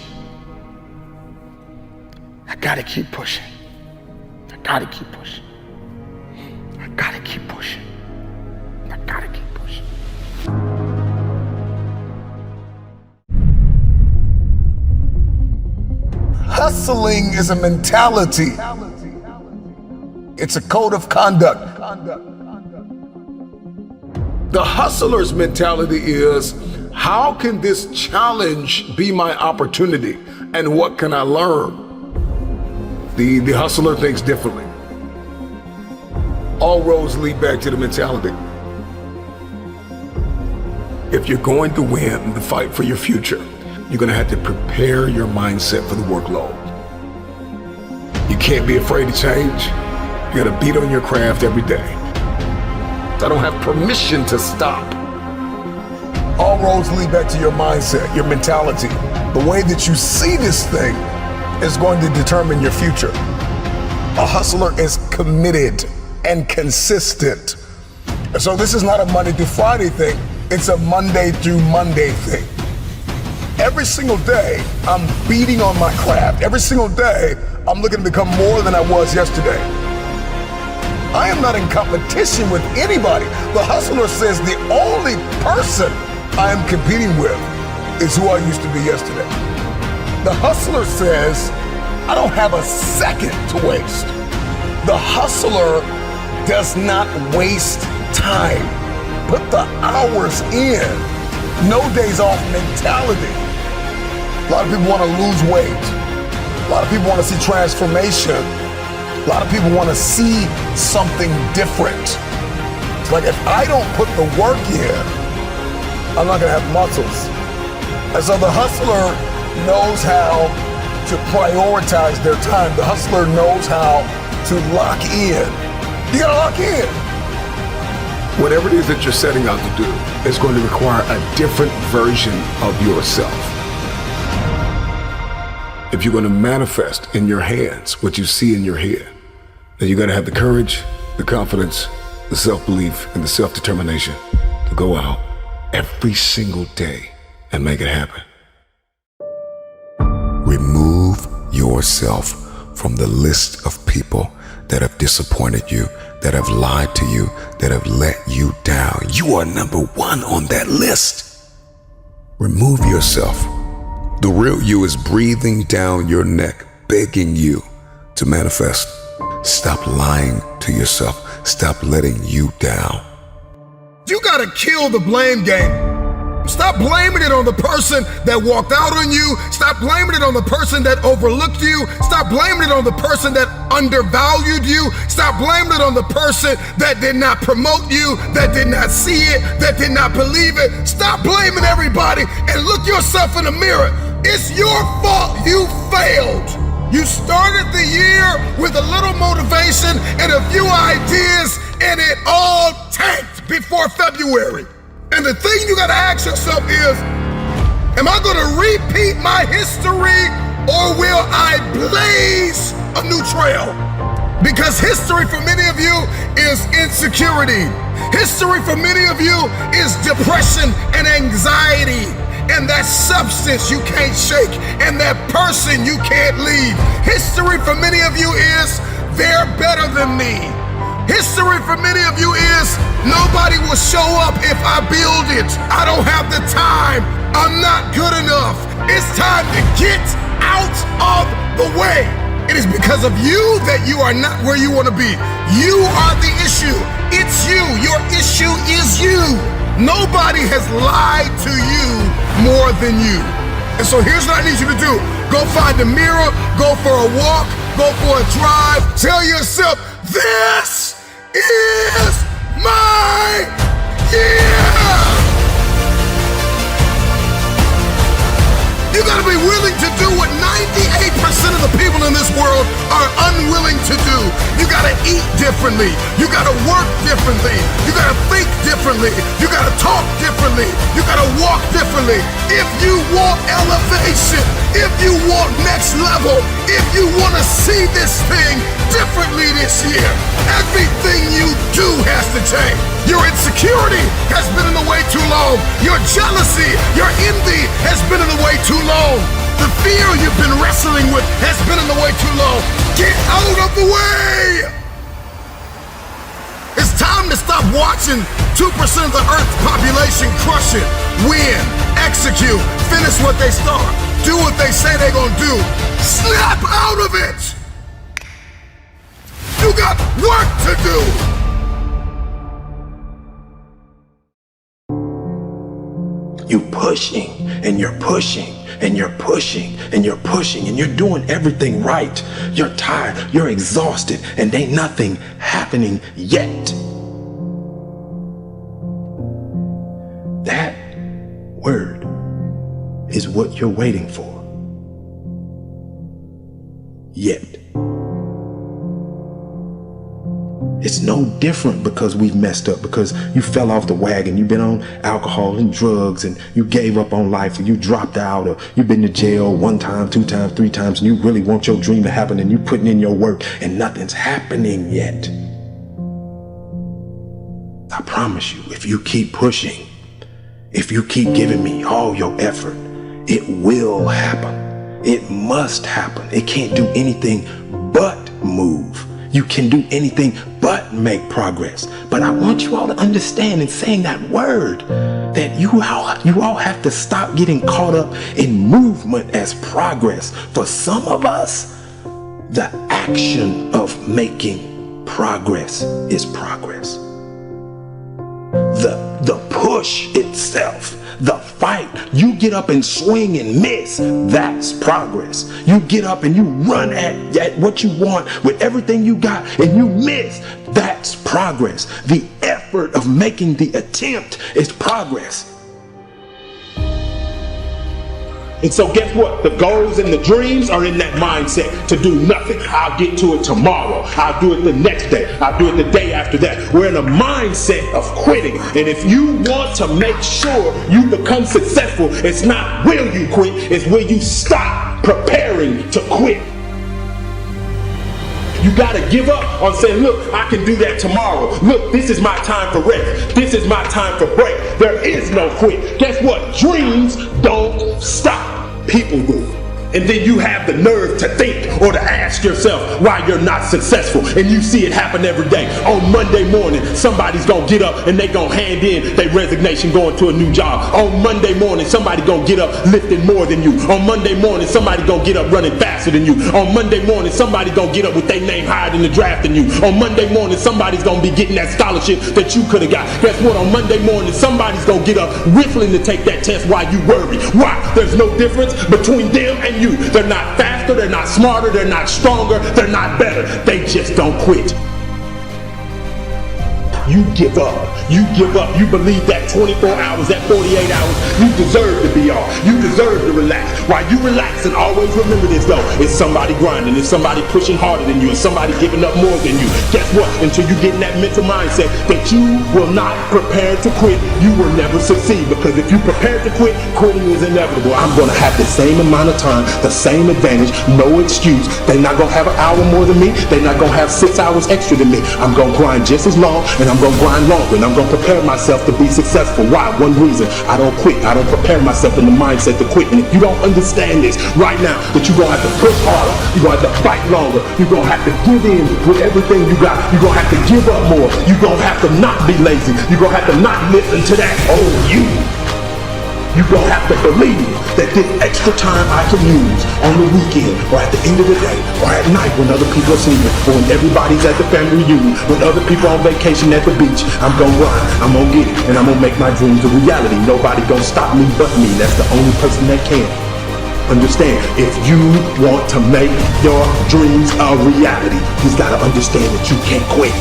Speaker 6: I gotta keep pushing. I gotta keep pushing. I gotta keep pushing. I gotta keep pushing.
Speaker 1: Hustling is a mentality. It's a code of conduct. The hustler's mentality is, how can this challenge be my opportunity? And what can I learn? The hustler thinks differently. All roads lead back to the mentality. If you're going to win the fight for your future, you're gonna have to prepare your mindset for the workload. You can't be afraid to change. You gotta beat on your craft every day. I don't have permission to stop. All roads lead back to your mindset, your mentality. The way that you see this thing is going to determine your future. A hustler is committed and consistent. And so this is not a Monday through Friday thing, it's a Monday through Monday thing. Every single day, I'm beating on my craft. Every single day, I'm looking to become more than I was yesterday. I am not in competition with anybody. The hustler says the only person I am competing with is who I used to be yesterday. The hustler says, I don't have a second to waste. The hustler does not waste time. Put the hours in. No days off mentality. A lot of people want to lose weight. A lot of people want to see transformation. A lot of people want to see something different. It's like, if I don't put the work in, I'm not gonna have muscles. And so the hustler knows how
Speaker 4: to prioritize their time. The hustler knows how to lock in. You gotta lock in.
Speaker 2: Whatever it is that you're setting out to do is going to require a different version of yourself. If you're going to manifest in your hands what you see in your head, then you got to have the courage, the confidence, the self-belief, and the self-determination to go out every single day and make it happen.
Speaker 21: Remove yourself from the list of people that have disappointed you, that have lied to you, that have let you down. You are number one on that list. Remove yourself. The real you is breathing down your neck, begging you to manifest. Stop lying to yourself. Stop letting you down.
Speaker 1: You gotta kill the blame game. Stop blaming it on the person that walked out on you. Stop blaming it on the person that overlooked you. Stop blaming it on the person that undervalued you. Stop blaming it on the person that did not promote you, that did not see it, that did not believe it. Stop blaming everybody and look yourself in the mirror. It's your fault you failed. You started the year with a little motivation and a few ideas, and it all tanked before February. And the thing you gotta ask yourself is, am I gonna repeat my history or will I blaze a new trail? Because history for many of you is insecurity. History for many of you is depression and anxiety. And that substance you can't shake, and that person you can't leave. History for many of you is, they're better than me. History for many of you is, nobody will show up if I build it. I don't have the time. I'm not good enough. It's time to get out of the way. It is because of you that you are not where you want to be. You are the issue. It's you. Your issue is you. Nobody has lied to you more than you. And so here's what I need you to do. Go find a mirror, go for a walk, go for a drive. Tell yourself, this is my year. You gotta be willing to do what 98% of the people in this world are unwilling to do. You gotta eat differently. You gotta work differently. You gotta think differently. You gotta talk differently. You gotta walk differently. If you want elevation, if you want next level, if you wanna see this thing differently this year, everything you do has to change. Your insecurity has been in the way too long. Your jealousy, your envy has been in the way too long. The fear you've been wrestling with has been in the way too long. Get out of the way! It's time to stop watching 2% of the Earth's population crush it, win, execute, finish what they start, do what they say they're gonna do. Snap out of it! You got work to do!
Speaker 9: You pushing and you're pushing and you're pushing and you're pushing and you're doing everything right. You're tired, you're exhausted, and ain't nothing happening yet. That word is what you're waiting for. Yet. It's no different because we've messed up, because you fell off the wagon, you've been on alcohol and drugs, and you gave up on life, or you dropped out, or you've been to jail 1 time, 2 times, 3 times, and you really want your dream to happen, and you putting in your work, and nothing's happening yet. I promise you, if you keep pushing, if you keep giving me all your effort, it will happen. It must happen. It can't do anything but move. You can do anything but make progress. But I want you all to understand in saying that word that you all have to stop getting caught up in movement as progress. For some of us, the action of making progress is progress. The push itself, the fight, you get up and swing and miss, that's progress. You get up and you run at what you want with everything you got and you miss, that's progress. The effort of making the attempt is progress.
Speaker 3: And so guess what? The goals and the dreams are in that mindset to do nothing. I'll get to it tomorrow. I'll do it the next day. I'll do it the day after that. We're in a mindset of quitting. And if you want to make sure you become successful, it's not will you quit, it's will you stop preparing to quit. You gotta give up on saying, look, I can do that tomorrow. Look, this is my time for rest. This is my time for break. There is no quit. Guess what? Dreams don't stop. People do. And then you have the nerve to think or to ask yourself why you're not successful. And you see it happen every day. On Monday morning, somebody's gonna get up and they gonna hand in their resignation going to a new job. On Monday morning, somebody gonna get up lifting more than you. On Monday morning, somebody gonna get up running faster than you. On Monday morning, somebody gonna get up with their name higher in the draft than you. On Monday morning, somebody's gonna be getting that scholarship that you could have got. Guess what? On Monday morning, somebody's gonna get up whistling to take that test while you worry. Why? There's no difference between them and you. They're not faster, they're not smarter, they're not stronger, they're not better. They just don't quit. You give up. You give up. You believe that 24 hours, that 48 hours, you deserve to be off. You deserve to relax. While you relax, and always remember this though, it's somebody grinding, it's somebody pushing harder than you, it's somebody giving up more than you. Guess what? Until you get in that mental mindset that you will not prepare to quit, you will never succeed. Because if you prepare to quit, quitting is inevitable. I'm going to have the same amount of time, the same advantage, no excuse. They're not going to have an hour more than me. They're not going to have 6 hours extra than me. I'm going to grind just as long, and I'm going to grind longer, and I'm going to prepare myself to be successful. Why? One reason. I don't quit. I don't prepare myself in the mindset to quit. And if you don't understand this right now, that you're going to have to push harder, you're going to have to fight longer, you're going to have to give in with everything you got, you're going to have to give up more, you're going to have to not be lazy, you're going to have to not listen to that old you. You're going to have to believe that this extra time I can use on the weekend or at the end of the day or at night when other people are sleeping or when everybody's at the family reunion, when other people are on vacation at the beach, I'm going to grind, I'm going to get it, and I'm going to make my dreams a reality. Nobody going to stop me but me. That's the only person that can. Understand, if you want to make your dreams a reality, you've got to understand that you can't quit.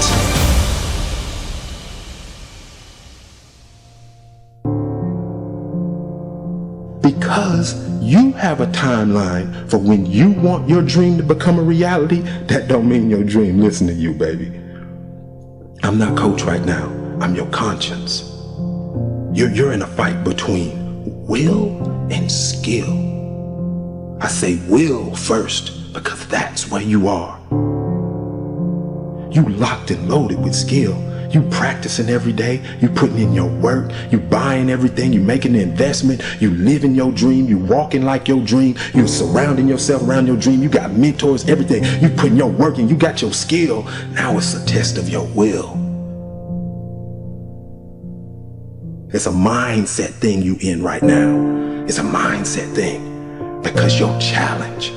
Speaker 3: Because you have a timeline for when you want your dream to become a reality, that don't mean your dream listen to you, baby. I'm not coach right now. I'm your conscience. You're in a fight between will and skill. I say will first because that's where you are. You locked and loaded with skill. You practicing every day, you putting in your work, you buying everything, you making the investment, you living your dream, you walking like your dream, you surrounding yourself around your dream, you got mentors, everything, you putting your work in, you got your skill. Now it's a test of your will. It's a mindset thing you in right now. It's a mindset thing because your challenge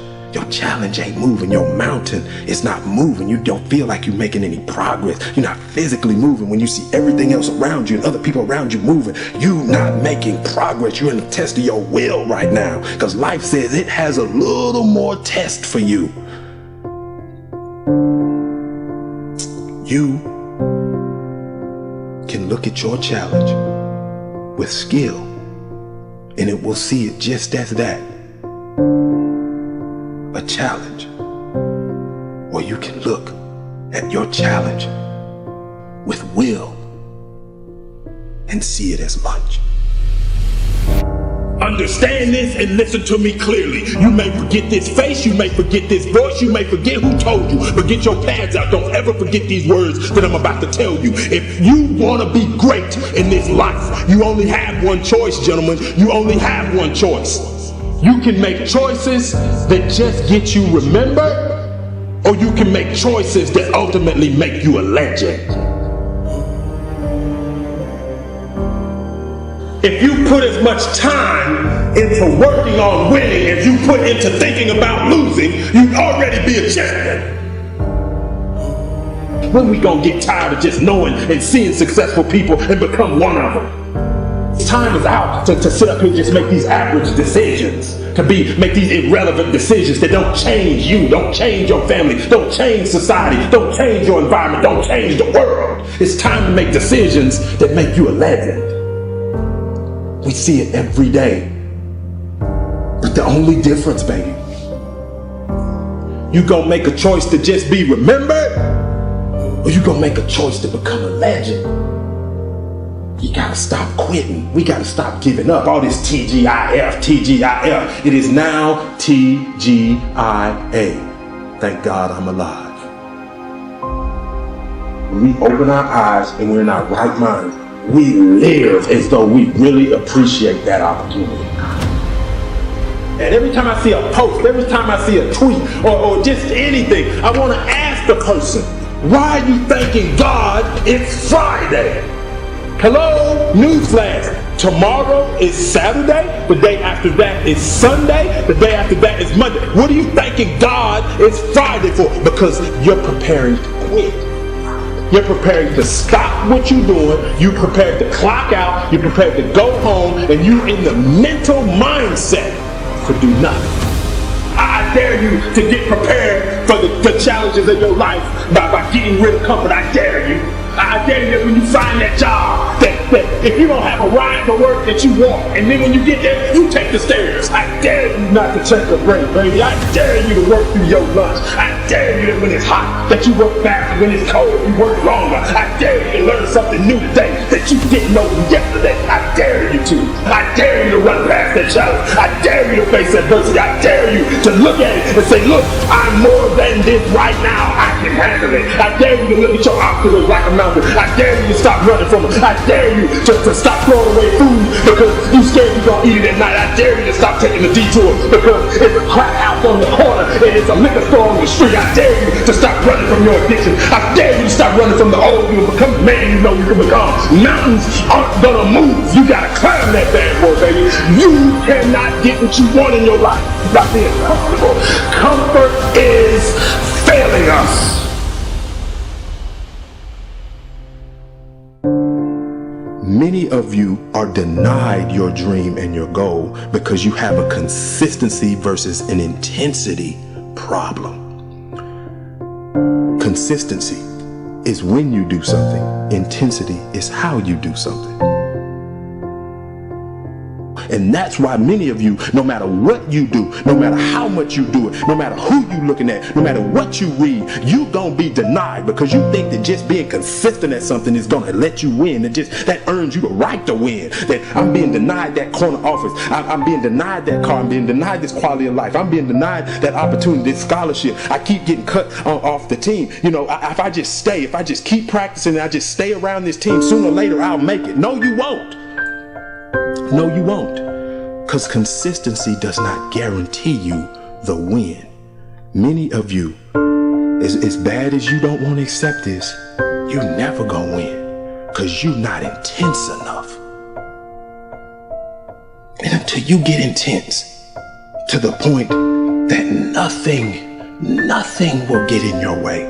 Speaker 3: ain't moving. Your mountain is not moving. You don't feel like you're making any progress. You're not physically moving when you see everything else around you and other people around you moving. You're not making progress. You're in the test of your will right now because life says it has a little more test for you. You can look at your challenge with skill and it will see it just as that. A challenge. Or you can look at your challenge with will and see it as much. Understand this and listen to me clearly. You may forget this face, you may forget this voice, you may forget who told you, but get your pads out. Don't ever forget these words that I'm about to tell you. If you want to be great in this life, you only have one choice, gentlemen. You only have one choice. You can make choices that just get you remembered, or you can make choices that ultimately make you a legend. If you put as much time into working on winning as you put into thinking about losing, you'd already be a champion. When we gonna get tired of just knowing and seeing successful people and become one of them? Time is out to sit up here and just make these average decisions, make these irrelevant decisions that don't change you, don't change your family, don't change society, don't change your environment, don't change the world. It's time to make decisions that make you a legend. We see it every day. But the only difference, baby, you gonna make a choice to just be remembered, or you gonna make a choice to become a legend? You gotta stop quitting. We gotta stop giving up. All this TGIF, TGIF. It is now TGIA. Thank God I'm alive. When we open our eyes and we're in our right mind, we live as though we really appreciate that opportunity. And every time I see a post, every time I see a tweet, or just anything, I want to ask the person, why are you thanking God it's Friday? Hello, newsflash. Tomorrow is Saturday, the day after that is Sunday, the day after that is Monday. What are you thanking God it's Friday for? Because you're preparing to quit. You're preparing to stop what you're doing. You're prepared to clock out. You're prepared to go home, and you're in the mental mindset to do nothing. I dare you to get prepared for the challenges of your life by getting rid of comfort. I dare you. I dare you when you find that job that if you don't have a ride to work that you want, and then when you get there, you take the stairs. I dare you not to check the break, baby. I dare you to work through your lunch. I dare you that when it's hot, that you work faster. When it's cold, you work longer. I dare you to learn something new today that you didn't know yesterday. I dare you to. I dare you to run past that challenge. I dare you to face adversity. I dare you to look at it and say, look, I'm more than this right now. I can handle it. I dare you to look at your obstacles like a mountain. I dare you to stop running from it. I dare you to stop throwing away food because you scared you're going to eat it at night. I dare you to stop taking the detour because it's a crack house on the corner and it's a liquor store on the street. I dare you to stop running from your addiction. I dare you to stop running from the old you and become the man you know you can become. Mountains aren't going to move. You got to climb that bad boy, baby. You cannot get what you want in your life by being comfortable. Comfort is failing us. Many of you are denied your dream and your goal because you have a consistency versus an intensity problem. Consistency is when you do something. Intensity is how you do something. And that's why many of you, no matter what you do, no matter how much you do it, no matter who you looking at, no matter what you read, you gonna be denied because you think that just being consistent at something is gonna let you win. And just that earns you the right to win. That I'm being denied that corner office. I'm being denied that car. I'm being denied this quality of life. I'm being denied that opportunity, this scholarship. I keep getting cut off the team. You know, if I just stay, if I just keep practicing and I just stay around this team, sooner or later I'll make it. No, you won't. No, you won't. Because consistency does not guarantee you the win. Many of you, as bad as you don't want to accept this, you're never going to win because you're not intense enough. And until you get intense to the point that nothing will get in your way,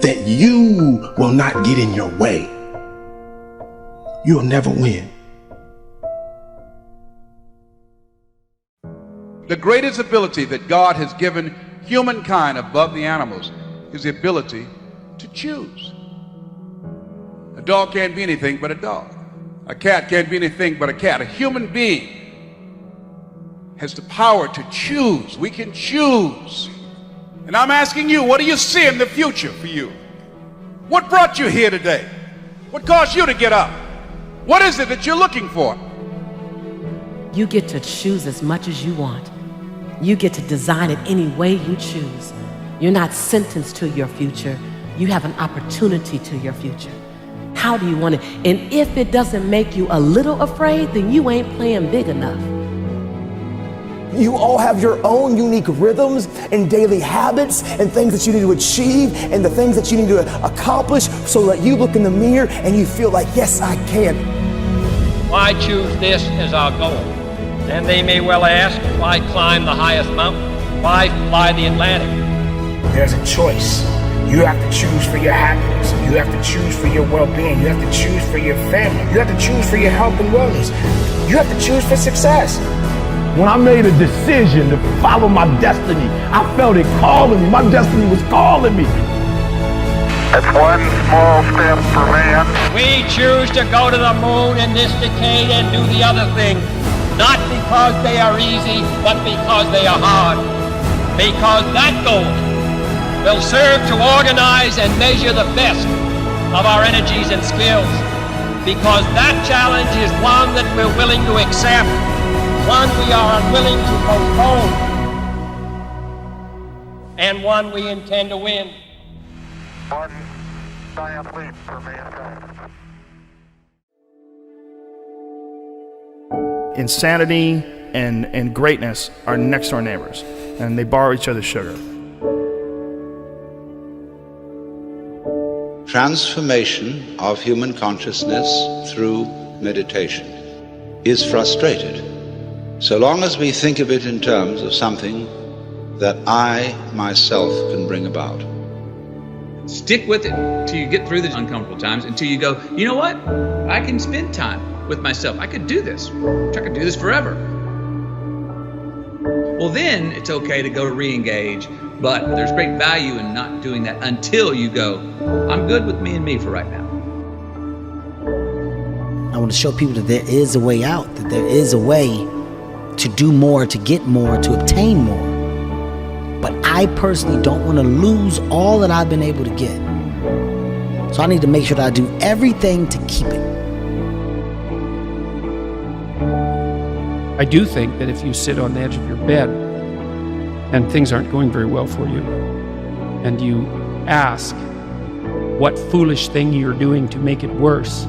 Speaker 3: that you will not get in your way, you'll never win.
Speaker 13: The greatest ability that God has given humankind above the animals is the ability to choose. A dog can't be anything but a dog. A cat can't be anything but a cat. A human being has the power to choose. We can choose. And I'm asking you, what do you see in the future for you? What brought you here today? What caused you to get up? What is it that you're looking for?
Speaker 22: You get to choose as much as you want. You get to design it any way you choose. You're not sentenced to your future. You have an opportunity to your future. How do you want it? And if it doesn't make you a little afraid, then you ain't playing big enough.
Speaker 23: You all have your own unique rhythms and daily habits and things that you need to achieve and the things that you need to accomplish so that you look in the mirror and you feel like, yes, I can.
Speaker 24: Why choose this as our goal? And they may well ask, why climb the highest mountain? Why fly the Atlantic?
Speaker 6: There's a choice. You have to choose for your happiness. You have to choose for your well-being. You have to choose for your family. You have to choose for your health and wellness. You have to choose for success.
Speaker 4: When I made a decision to follow my destiny, I felt it calling me. My destiny was calling me.
Speaker 25: It's one small step for man.
Speaker 24: We choose to go to the moon in this decade and do the other thing. not because they are easy, but because they are hard. Because that goal will serve to organize and measure the best of our energies and skills. Because that challenge is one that we're willing to accept, one we are unwilling to postpone, and one we intend to win.
Speaker 25: One giant leap for mankind.
Speaker 11: Insanity and greatness are next door neighbors, and they borrow each other's sugar.
Speaker 12: Transformation of human consciousness through meditation is frustrated so long as we think of it in terms of something that I myself can bring about.
Speaker 14: Stick with it till you get through the uncomfortable times, until you go, you know what? I can spend time with myself. I could do this. I could do this forever. Well, then it's okay to go to re-engage, but there's great value in not doing that until you go, I'm good with me and me for right now.
Speaker 15: I want to show people that there is a way out, that there is a way to do more, to get more, to obtain more. But I personally don't want to lose all that I've been able to get. So I need to make sure that I do everything to keep it.
Speaker 17: I do think that if you sit on the edge of your bed and things aren't going very well for you, and you ask what foolish thing you're doing to make it worse,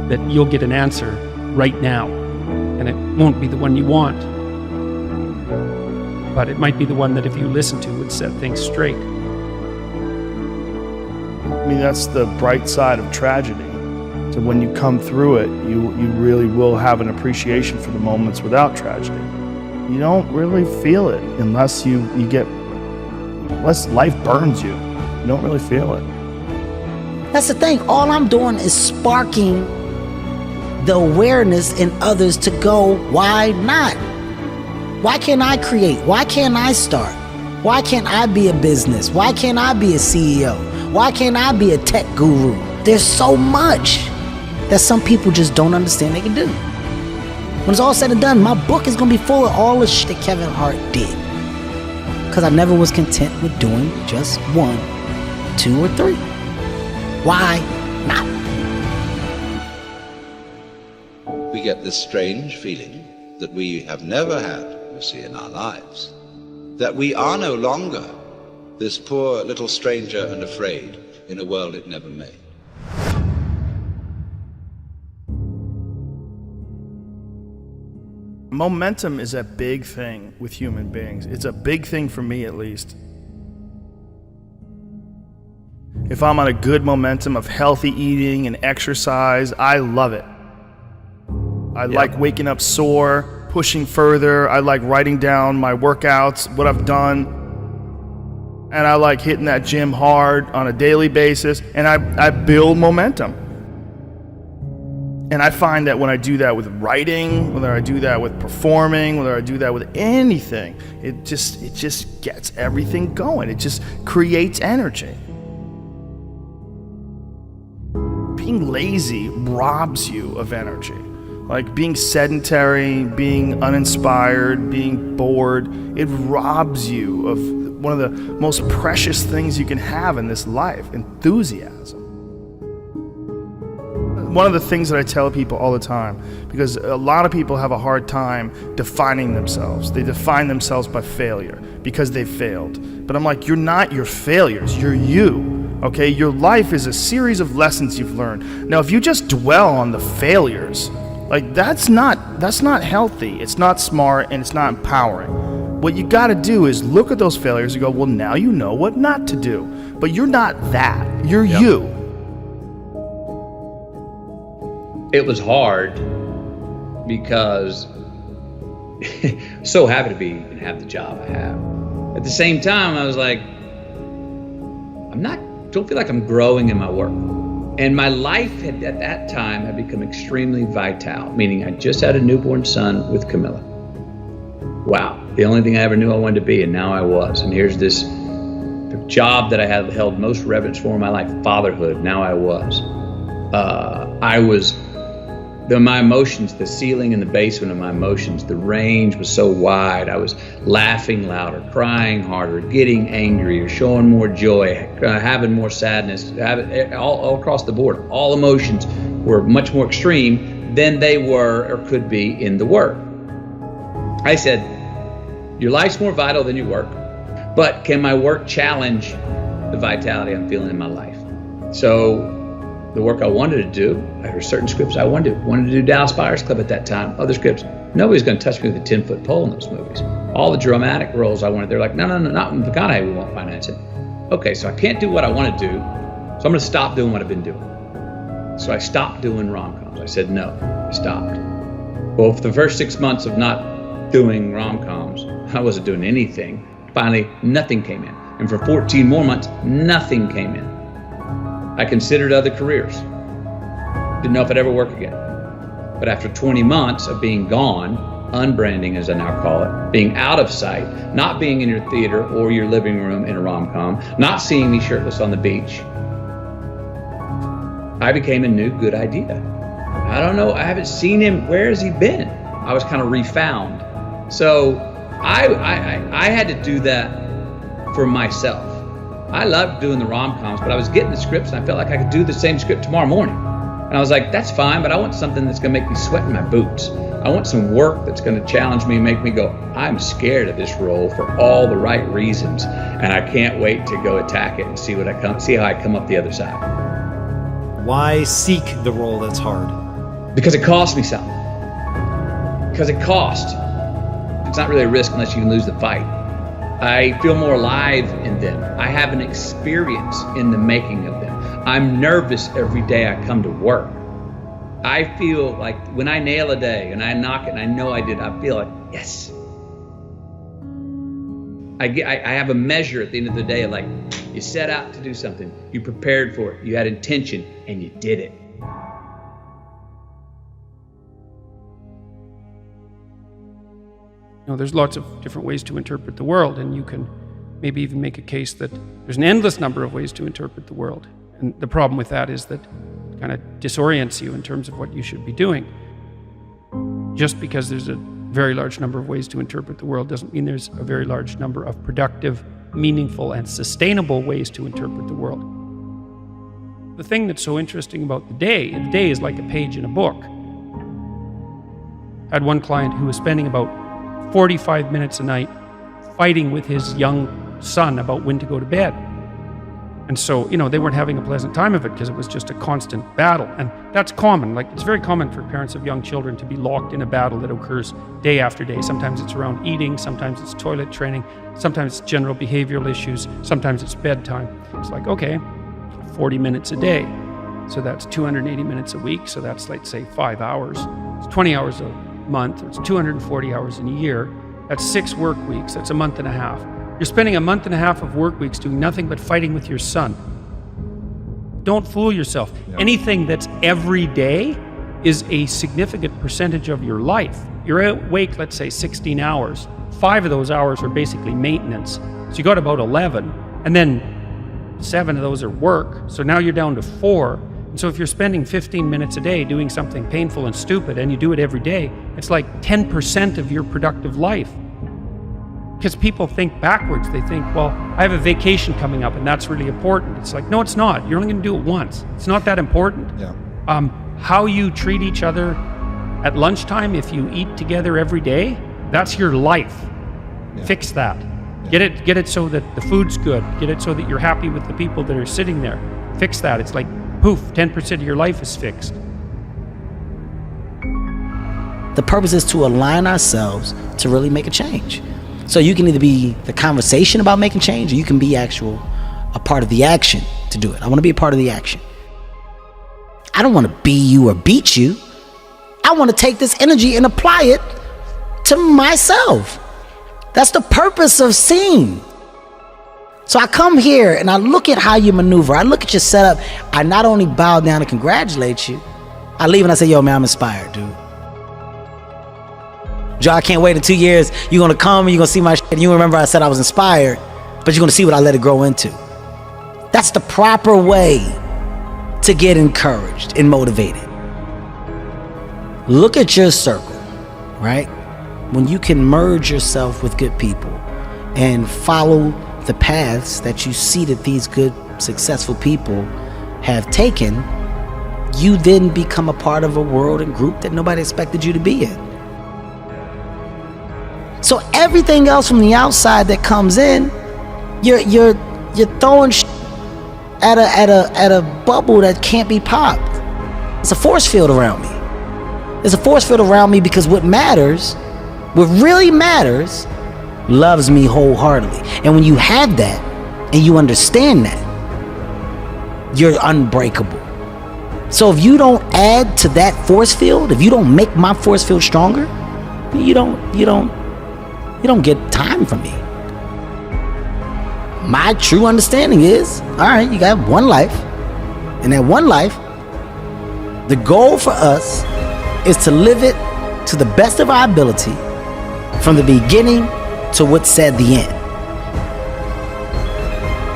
Speaker 17: that you'll get an answer right now. And it won't be the one you want, but it might be the one that if you listen to would set things straight.
Speaker 11: I mean, that's the bright side of tragedy. So when you come through it, you really will have an appreciation for the moments without tragedy. You don't really feel it unless unless life burns you. You don't really feel it.
Speaker 15: That's the thing. All I'm doing is sparking the awareness in others to go, why not? Why can't I create? Why can't I start? Why can't I be a business? Why can't I be a CEO? Why can't I be a tech guru? There's so much that some people just don't understand they can do. When it's all said and done, my book is gonna be full of all the shit that Kevin Hart did. Because I never was content with doing just 1, 2, or 3. Why not?
Speaker 12: We get this strange feeling that we have never had, you see, in our lives, that we are no longer this poor little stranger and afraid in a world it never made.
Speaker 11: Momentum is a big thing with human beings. It's a big thing for me, at least. If I'm on a good momentum of healthy eating and exercise, I love it. I like waking up sore, pushing further. I like writing down my workouts, what I've done. And I like hitting that gym hard on a daily basis. And I build momentum. And I find that when I do that with writing, whether I do that with performing, whether I do that with anything, it just gets everything going. It just creates energy. Being lazy robs you of energy. Like being sedentary, being uninspired, being bored, it robs you of one of the most precious things you can have in this life, enthusiasm. One of the things that I tell people all the time, because a lot of people have a hard time defining themselves. They define themselves by failure because they failed. But I'm like, you're not your failures, you're you. Okay, your life is a series of lessons you've learned. Now, if you just dwell on the failures, like that's not healthy, it's not smart, and it's not empowering. What you gotta do is look at those failures and go, well, now you know what not to do. But you're not that, you're you.
Speaker 14: It was hard because so happy to be and have the job I have. At the same time, I was like, don't feel like I'm growing in my work. And my life at that time had become extremely vital, meaning I just had a newborn son with Camilla. Wow, the only thing I ever knew I wanted to be, and now I was. And here's this job that I had held most reverence for in my life, fatherhood, now I was. I was my emotions, the ceiling and the basement of my emotions, the range was so wide. I was laughing louder, crying harder, getting angrier, showing more joy, having more sadness, all across the board. All emotions were much more extreme than they were or could be in the work. I said, your life's more vital than your work, but can my work challenge the vitality I'm feeling in my life? So the work I wanted to do, there were certain scripts I wanted to do Dallas Buyers Club at that time, other scripts. Nobody's going to touch me with a 10-foot pole in those movies. All the dramatic roles I wanted, they're like, no, not in McConaughey, we won't finance it. Okay, so I can't do what I want to do, so I'm going to stop doing what I've been doing. So I stopped doing rom-coms. I said no, I stopped. Well, for the first 6 months of not doing rom-coms, I wasn't doing anything. Finally, nothing came in. And for 14 more months, nothing came in. I considered other careers. Didn't know if I'd ever work again. But after 20 months of being gone, unbranding as I now call it, being out of sight, not being in your theater or your living room in a rom-com, not seeing me shirtless on the beach, I became a new good idea. I don't know, I haven't seen him, where has he been? I was kind of refound. So I had to do that for myself. I loved doing the rom-coms, but I was getting the scripts and I felt like I could do the same script tomorrow morning. And I was like, that's fine, but I want something that's gonna make me sweat in my boots. I want some work that's gonna challenge me and make me go, I'm scared of this role for all the right reasons. And I can't wait to go attack it and see how I come up the other side.
Speaker 5: Why seek the role that's hard?
Speaker 14: Because it costs me something. Because it costs. It's not really a risk unless you can lose the fight. I feel more alive in them. I have an experience in the making of them. I'm nervous every day I come to work. I feel like when I nail a day and I knock it and I know I did, I feel like, yes. I have a measure at the end of the day of like, you set out to do something, you prepared for it, you had intention, and you did it.
Speaker 17: There's lots of different ways to interpret the world, and you can maybe even make a case that there's an endless number of ways to interpret the world. And the problem with that is that it kind of disorients you in terms of what you should be doing. Just because there's a very large number of ways to interpret the world doesn't mean there's a very large number of productive, meaningful, and sustainable ways to interpret the world. The thing that's so interesting about the day is like a page in a book. I had one client who was spending about 45 minutes a night fighting with his young son about when to go to bed. And so, they weren't having a pleasant time of it because it was just a constant battle. And that's common. Like, it's very common for parents of young children to be locked in a battle that occurs day after day. Sometimes it's around eating, sometimes it's toilet training, sometimes it's general behavioral issues, sometimes it's bedtime. It's like, okay, 40 minutes a day. So that's 280 minutes a week. So that's, let's say, 5 hours. It's 20 hours a month. It's 240 hours in a year. That's 6 work weeks. That's a month and a half. You're spending a month and a half of work weeks doing nothing but fighting with your son. Don't fool yourself. Anything that's every day is a significant percentage of your life. You're awake, let's say, 16 hours. 5 of those hours are basically maintenance. So you got about 11, and then 7 of those are work. So now you're down to 4. And so if you're spending 15 minutes a day doing something painful and stupid, and you do it every day, it's like 10% of your productive life. Because people think backwards. They think, well, I have a vacation coming up and that's really important. It's like, no, it's not. You're only going to do it once. It's not that important. How you treat each other at lunchtime, if you eat together every day, that's your life. Fix that. Get it so that the food's good. Get it so that you're happy with the people that are sitting there. Fix that. It's like, poof, 10% of your life is fixed.
Speaker 15: The purpose is to align ourselves to really make a change. So you can either be the conversation about making change, or you can be a part of the action to do it. I want to be a part of the action. I don't want to be you or beat you. I want to take this energy and apply it to myself. That's the purpose of seeing. So I come here and I look at how you maneuver. I look at your setup. I not only bow down and congratulate you, I leave and I say, yo, man, I'm inspired, dude. Joe, I can't wait in 2 years. You're going to come and you're going to see my shit. And you remember I said I was inspired, but you're going to see what I let it grow into. That's the proper way to get encouraged and motivated. Look at your circle, right? When you can merge yourself with good people and follow the paths that you see that these good, successful people have taken, you then become a part of a world and group that nobody expected you to be in. So everything else from the outside that comes in, you're throwing at a bubble that can't be popped. It's a force field around me. There's a force field around me because what really matters, loves me wholeheartedly. And when you have that and you understand that, you're unbreakable. So if you don't add to that force field, if you don't make my force field stronger, you don't get time from me. My true understanding is, all right, you got one life, and that one life, the goal for us is to live it to the best of our ability from the beginning to what's said the end.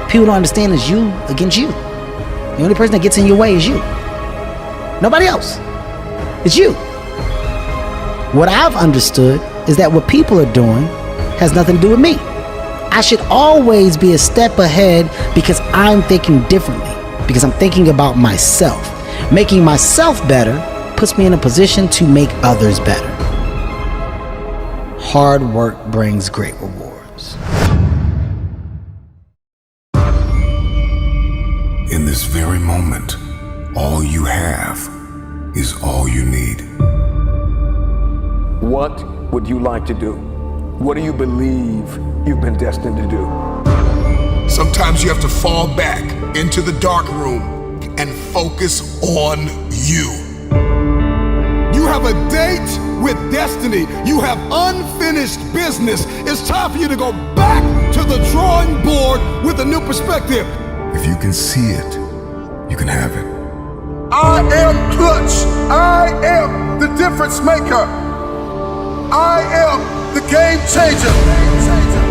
Speaker 15: People don't understand it's you against you. The only person that gets in your way is you. Nobody else. It's you. What I've understood is that what people are doing has nothing to do with me. I should always be a step ahead because I'm thinking differently, because I'm thinking about myself. Making myself better puts me in a position to make others better. Hard work brings great rewards.
Speaker 21: In this very moment, all you have is all you need.
Speaker 2: What would you like to do? What do you believe you've been destined to do?
Speaker 1: Sometimes you have to fall back into the dark room and focus on you. You have a date with destiny. You have unfinished business. It's time for you to go back to the drawing board with a new perspective.
Speaker 21: If you can see it, you can have it.
Speaker 1: I am clutch. I am the difference maker. I am the game changer.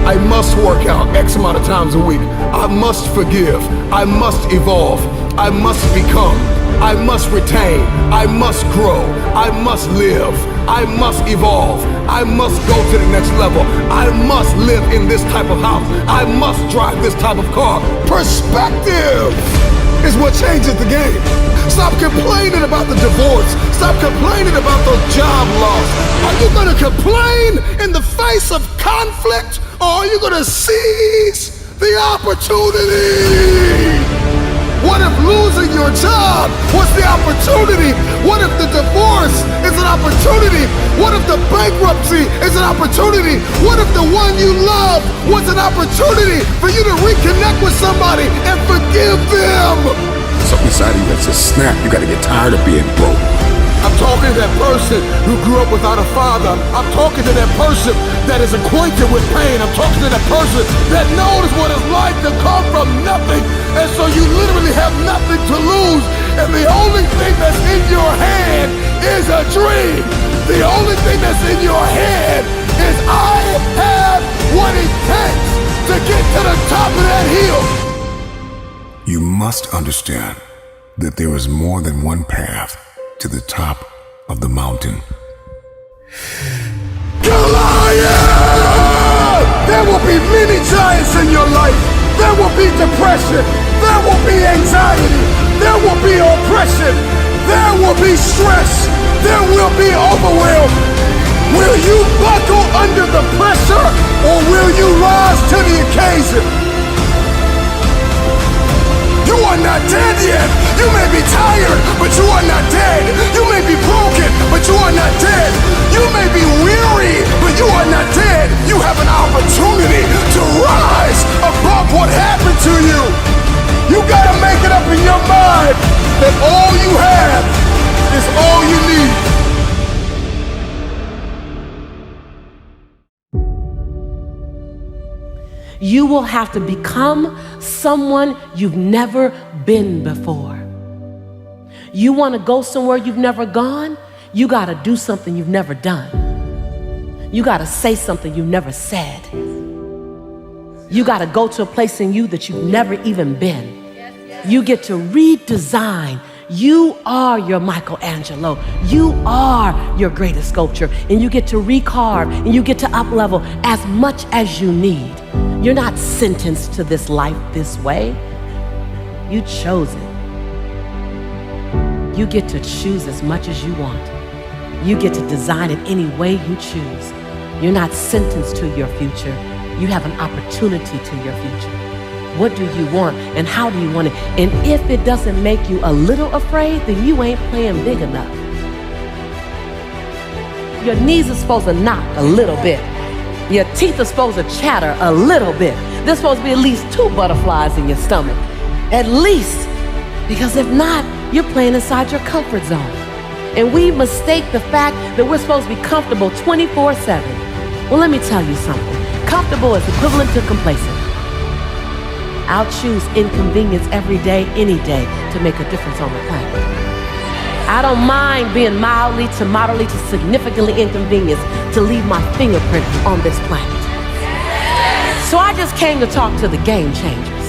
Speaker 1: I must work out X amount of times a week. I must forgive. I must evolve. I must become. I must retain. I must grow. I must live. I must evolve. I must go to the next level. I must live in this type of house. I must drive this type of car. Perspective is what changes the game. Stop complaining about the divorce. Stop complaining about the job loss. Are you gonna complain in the face of conflict, or are you gonna seize the opportunity? What if losing your job was the opportunity? What if the divorce is an opportunity? What if the bankruptcy is an opportunity? What if the one you love was an opportunity for you to reconnect with somebody and forgive them?
Speaker 21: Something inside of you that says, snap, you gotta get tired of being broke.
Speaker 1: I'm talking to that person who grew up without a father. I'm talking to that person that is acquainted with pain. I'm talking to that person that knows what it's like to come from nothing. And so you literally have nothing to lose. And the only thing that's in your hand is a dream. The only thing that's in your head is I have what it takes to get to the top of that hill.
Speaker 21: You must understand that there is more than one path to the top of the mountain.
Speaker 1: Goliath! There will be many giants in your life. There will be depression. There will be anxiety. There will be oppression. There will be stress. There will be overwhelm. Will you buckle under the pressure, or will you rise to the occasion? You are not dead yet. You may be tired, but you are not dead. You may be broken, but you are not dead. You may be weary, but you are not dead. You have an opportunity to rise above what happened to you. You gotta make it up in your mind that all you have is all you need.
Speaker 22: You will have to become someone you've never been before. You want to go somewhere you've never gone? You got to do something you've never done. You got to say something you've never said. You got to go to a place in you that you've never even been. You get to redesign You are your Michelangelo. You are your greatest sculpture, and you get to recarve and you get to up-level as much as you need. You're not sentenced to this life this way. You chose it. You get to choose as much as you want. You get to design it any way you choose. You're not sentenced to your future. You have an opportunity to your future. What do you want and how do you want it? And if it doesn't make you a little afraid, then you ain't playing big enough. Your knees are supposed to knock a little bit. Your teeth are supposed to chatter a little bit. There's supposed to be at least 2 butterflies in your stomach. At least. Because if not, you're playing inside your comfort zone. And we mistake the fact that we're supposed to be comfortable 24/7. Well, let me tell you something. Comfortable is equivalent to complacent. I'll choose inconvenience every day, any day, to make a difference on the planet. I don't mind being mildly to moderately to significantly inconvenienced to leave my fingerprint on this planet. So I just came to talk to the game changers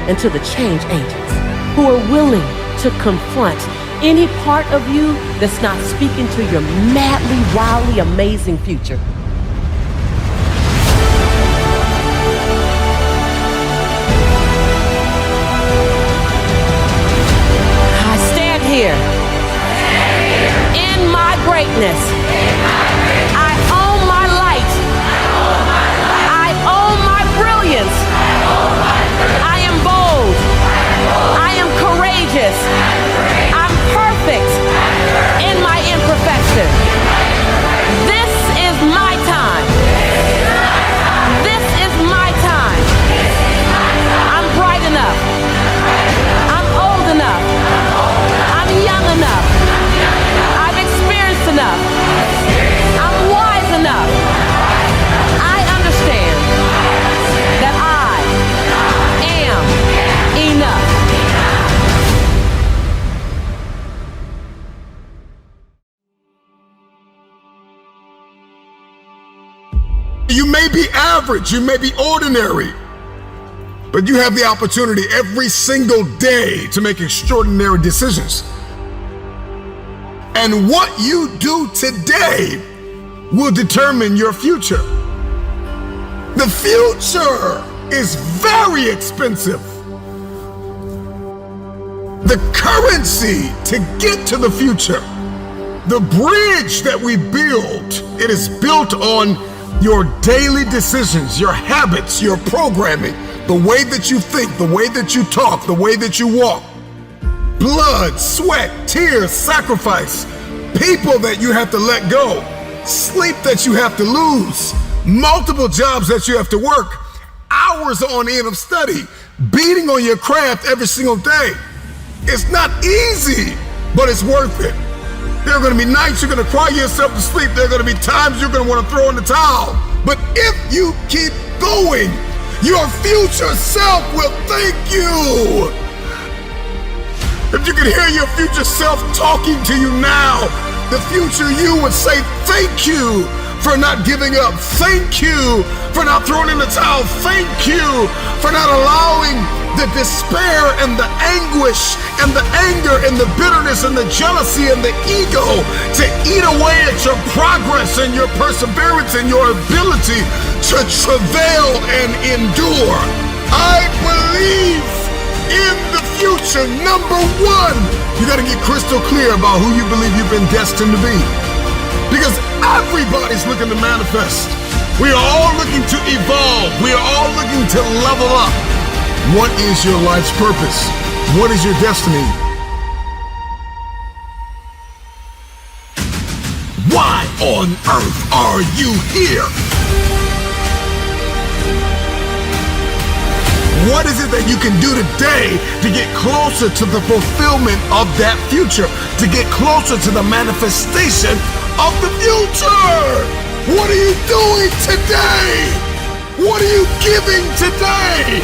Speaker 22: and to the change agents who are willing to confront any part of you that's not speaking to your madly, wildly amazing future. Here. In my greatness, I own my light. I own my brilliance. I am bold. I am courageous. I'm perfect in my imperfection. This is my time. This is my time. I'm bright enough. I'm old enough. Young enough. I've experienced enough. I'm wise enough. I understand that I am enough.
Speaker 1: You may be average, you may be ordinary, but you have the opportunity every single day to make extraordinary decisions. And what you do today will determine your future. The future is very expensive. The currency to get to the future, the bridge that we build, it is built on your daily decisions, your habits, your programming, the way that you think, the way that you talk, the way that you walk. Blood, sweat, tears, sacrifice, people that you have to let go, sleep that you have to lose, multiple jobs that you have to work, hours on end of study, beating on your craft every single day. It's not easy, but it's worth it. There are going to be nights you're going to cry yourself to sleep. There are going to be times you're going to want to throw in the towel. But if you keep going, your future self will thank you. If you could hear your future self talking to you now, the future you would say thank you for not giving up. Thank you for not throwing in the towel. Thank you for not allowing the despair and the anguish and the anger and the bitterness and the jealousy and the ego to eat away at your progress and your perseverance and your ability to travail and endure. I believe in the future. Number one, you got to get crystal clear about who you believe you've been destined to be. Because everybody's looking to manifest. We are all looking to evolve. We are all looking to level up. What is your life's purpose? What is your destiny? Why on earth are you here? What is it that you can do today to get closer to the fulfillment of that future? To get closer to the manifestation of the future? What are you doing today? What are you giving today?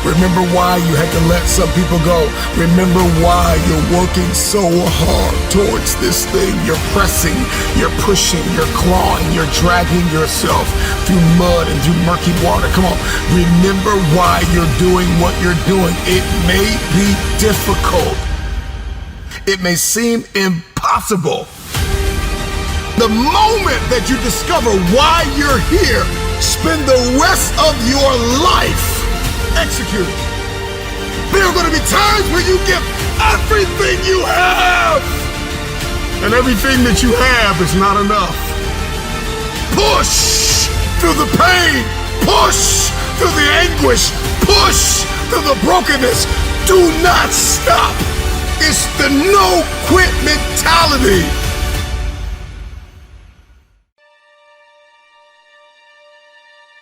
Speaker 1: Remember why you had to let some people go. Remember why you're working so hard towards this thing. You're pressing, you're pushing, you're clawing, you're dragging yourself through mud and through murky water. Come on, remember why you're doing what you're doing. It may be difficult, it may seem impossible. The moment that you discover why you're here, spend the rest of your life executing. There are going to be times where you give everything you have, and everything that you have is not enough. Push through the pain, push through the anguish, push through the brokenness. Do not stop. It's the no quit mentality.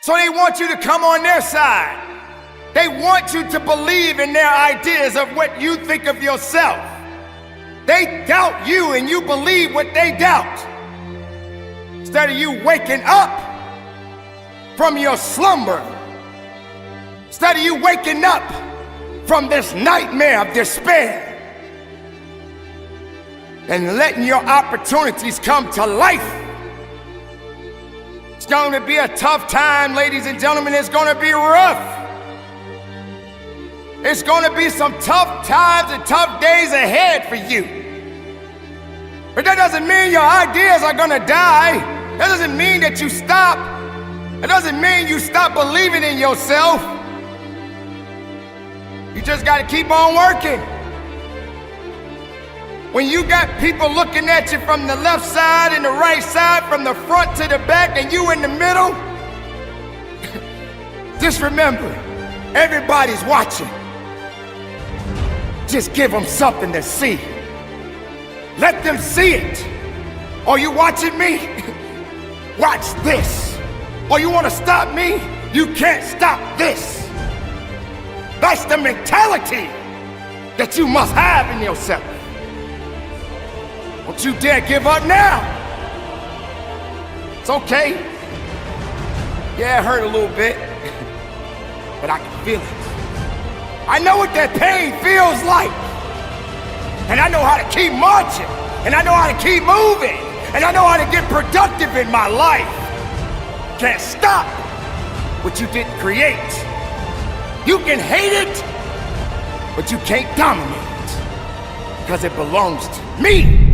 Speaker 6: So they want you to come on their side. They want you to believe in their ideas of what you think of yourself. They doubt you and you believe what they doubt. Instead of you waking up from your slumber, instead of you waking up from this nightmare of despair and letting your opportunities come to life. It's going to be a tough time, ladies and gentlemen. It's going to be rough. It's going to be some tough times and tough days ahead for you. But that doesn't mean your ideas are going to die. That doesn't mean that you stop. It doesn't mean you stop believing in yourself. You just got to keep on working. When you got people looking at you from the left side and the right side, from the front to the back, and you in the middle, just remember, everybody's watching. Just give them something to see. Let them see it. Are you watching me? Watch this. Or you want to stop me? You can't stop this. That's the mentality that you must have in yourself. Don't you dare give up now. It's okay. Yeah, it hurt a little bit, but I can feel it. I know what that pain feels like. And I know how to keep marching. And I know how to keep moving. And I know how to get productive in my life. Can't stop what you didn't create. You can hate it, but you can't dominate it because it belongs to me.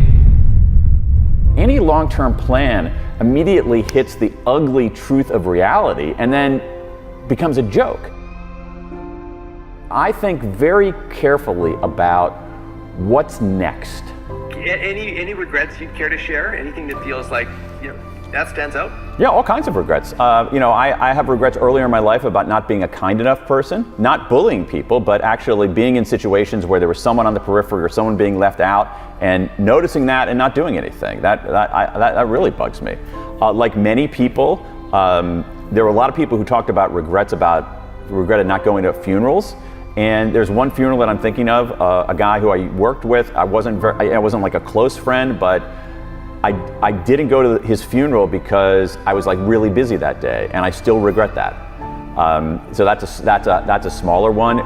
Speaker 7: Any long-term plan immediately hits the ugly truth of reality and then becomes a joke. I think very carefully about what's next.
Speaker 8: Any regrets you'd care to share? Anything that feels like, that stands out?
Speaker 7: Yeah, all kinds of regrets. I have regrets earlier in my life about not being a kind enough person, not bullying people, but actually being in situations where there was someone on the periphery or someone being left out and noticing that and not doing anything. That really bugs me. Like many people, there were a lot of people who talked about regretted not going to funerals. And there's one funeral that I'm thinking of, a guy who I worked with. I wasn't like a close friend, but I didn't go to his funeral because I was like really busy that day, and I still regret that. So that's a smaller one.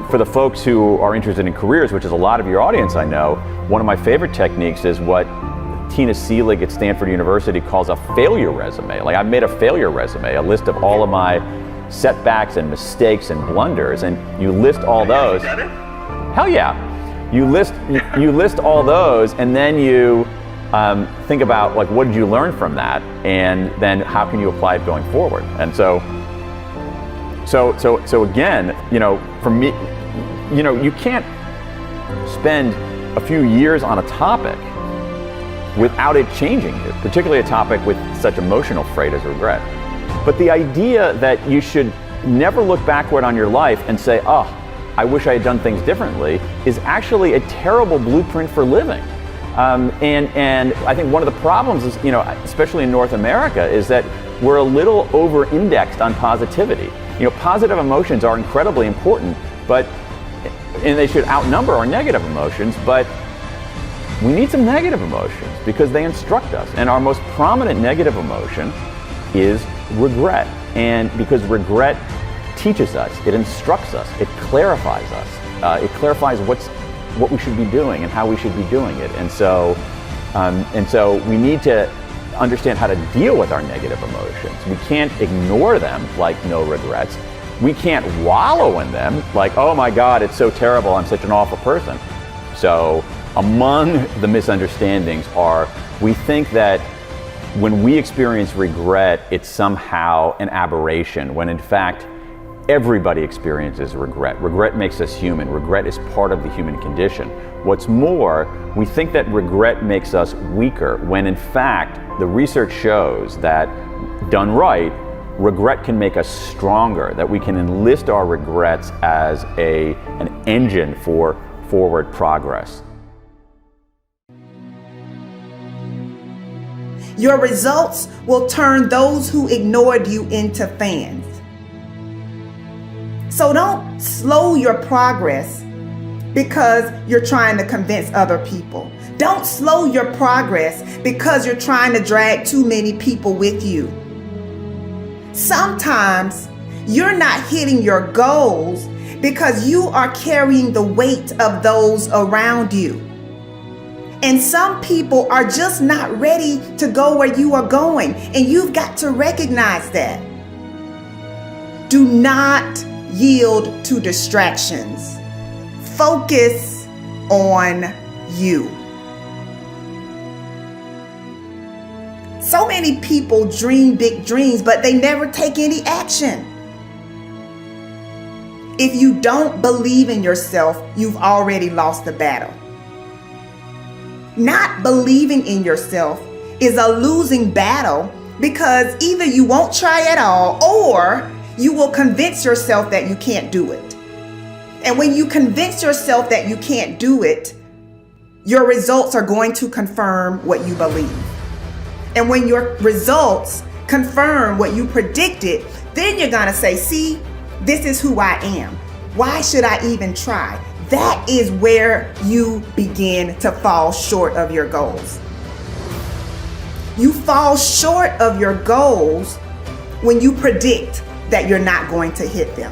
Speaker 7: For the folks who are interested in careers, which is a lot of your audience, I know, one of my favorite techniques is what Tina Seelig at Stanford University calls a failure resume. Like, I've made a failure resume, a list of all of my setbacks and mistakes and blunders, and you list all those. Hell yeah. You list all those, and then you think about, like, what did you learn from that, and then how can you apply it going forward? And so again, for me, you can't spend a few years on a topic without it changing you, particularly a topic with such emotional freight as regret. But the idea that you should never look backward on your life and say, oh, I wish I had done things differently, is actually a terrible blueprint for living. And I think one of the problems is, especially in North America, is that we're a little over-indexed on positivity. Positive emotions are incredibly important, and they should outnumber our negative emotions, but we need some negative emotions because they instruct us. And our most prominent negative emotion is regret. And because regret teaches us, it instructs us, it clarifies us, it clarifies what we should be doing and how we should be doing it. And so we need to understand how to deal with our negative emotions. We can't ignore them like no regrets. we can't wallow in them like, oh my God, it's so terrible, I'm such an awful person. So among the misunderstandings are, we think that when we experience regret, it's somehow an aberration, when in fact, everybody experiences regret. Regret makes us human. Regret is part of the human condition. What's more, we think that regret makes us weaker, when in fact, the research shows that, done right, regret can make us stronger, that we can enlist our regrets as an engine for forward progress.
Speaker 10: Your results will turn those who ignored you into fans. So don't slow your progress because you're trying to convince other people. Don't slow your progress because you're trying to drag too many people with you. Sometimes you're not hitting your goals because you are carrying the weight of those around you. And some people are just not ready to go where you are going, and you've got to recognize that. Do not yield to distractions. Focus on you. So many people dream big dreams, but they never take any action. If you don't believe in yourself, you've already lost the battle. Not believing in yourself is a losing battle, because either you won't try at all, or you will convince yourself that you can't do it. And when you convince yourself that you can't do it, your results are going to confirm what you believe. And when your results confirm what you predicted, then you're going to say, see, this is who I am. Why should I even try? That is where you begin to fall short of your goals. You fall short of your goals when you predict that you're not going to hit them.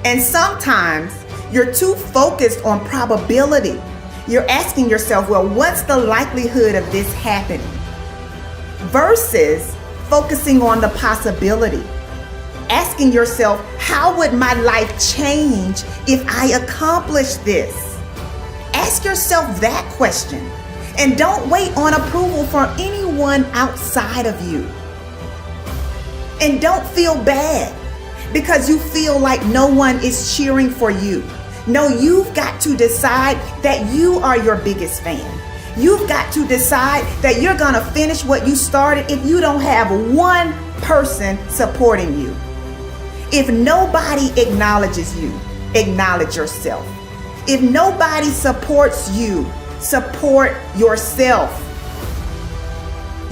Speaker 10: And sometimes you're too focused on probability. You're asking yourself, well, what's the likelihood of this happening? Versus focusing on the possibility. Asking yourself, how would my life change if I accomplish this? Ask yourself that question, and don't wait on approval from anyone outside of you. And don't feel bad because you feel like no one is cheering for you. No, you've got to decide that you are your biggest fan. You've got to decide that you're gonna finish what you started if you don't have one person supporting you. If nobody acknowledges you, acknowledge yourself. If nobody supports you, support yourself.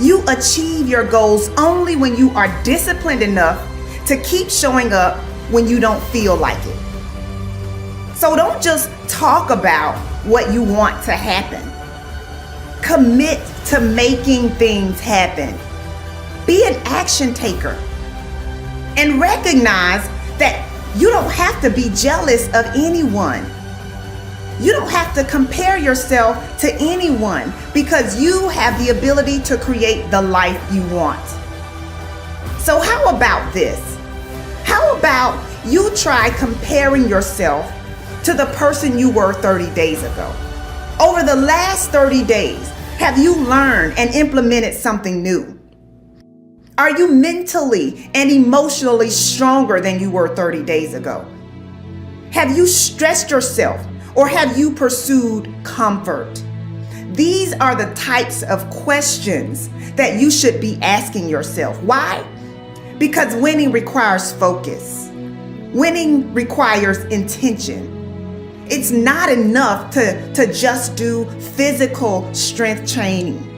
Speaker 10: You achieve your goals only when you are disciplined enough to keep showing up when you don't feel like it. So don't just talk about what you want to happen. Commit to making things happen. Be an action taker. And recognize that you don't have to be jealous of anyone. You don't have to compare yourself to anyone, because you have the ability to create the life you want. So how about this? How about you try comparing yourself to the person you were 30 days ago? Over the last 30 days, have you learned and implemented something new? Are you mentally and emotionally stronger than you were 30 days ago? Have you stressed yourself, or have you pursued comfort? These are the types of questions that you should be asking yourself. Why? Because winning requires focus. Winning requires intention. It's not enough to just do physical strength training.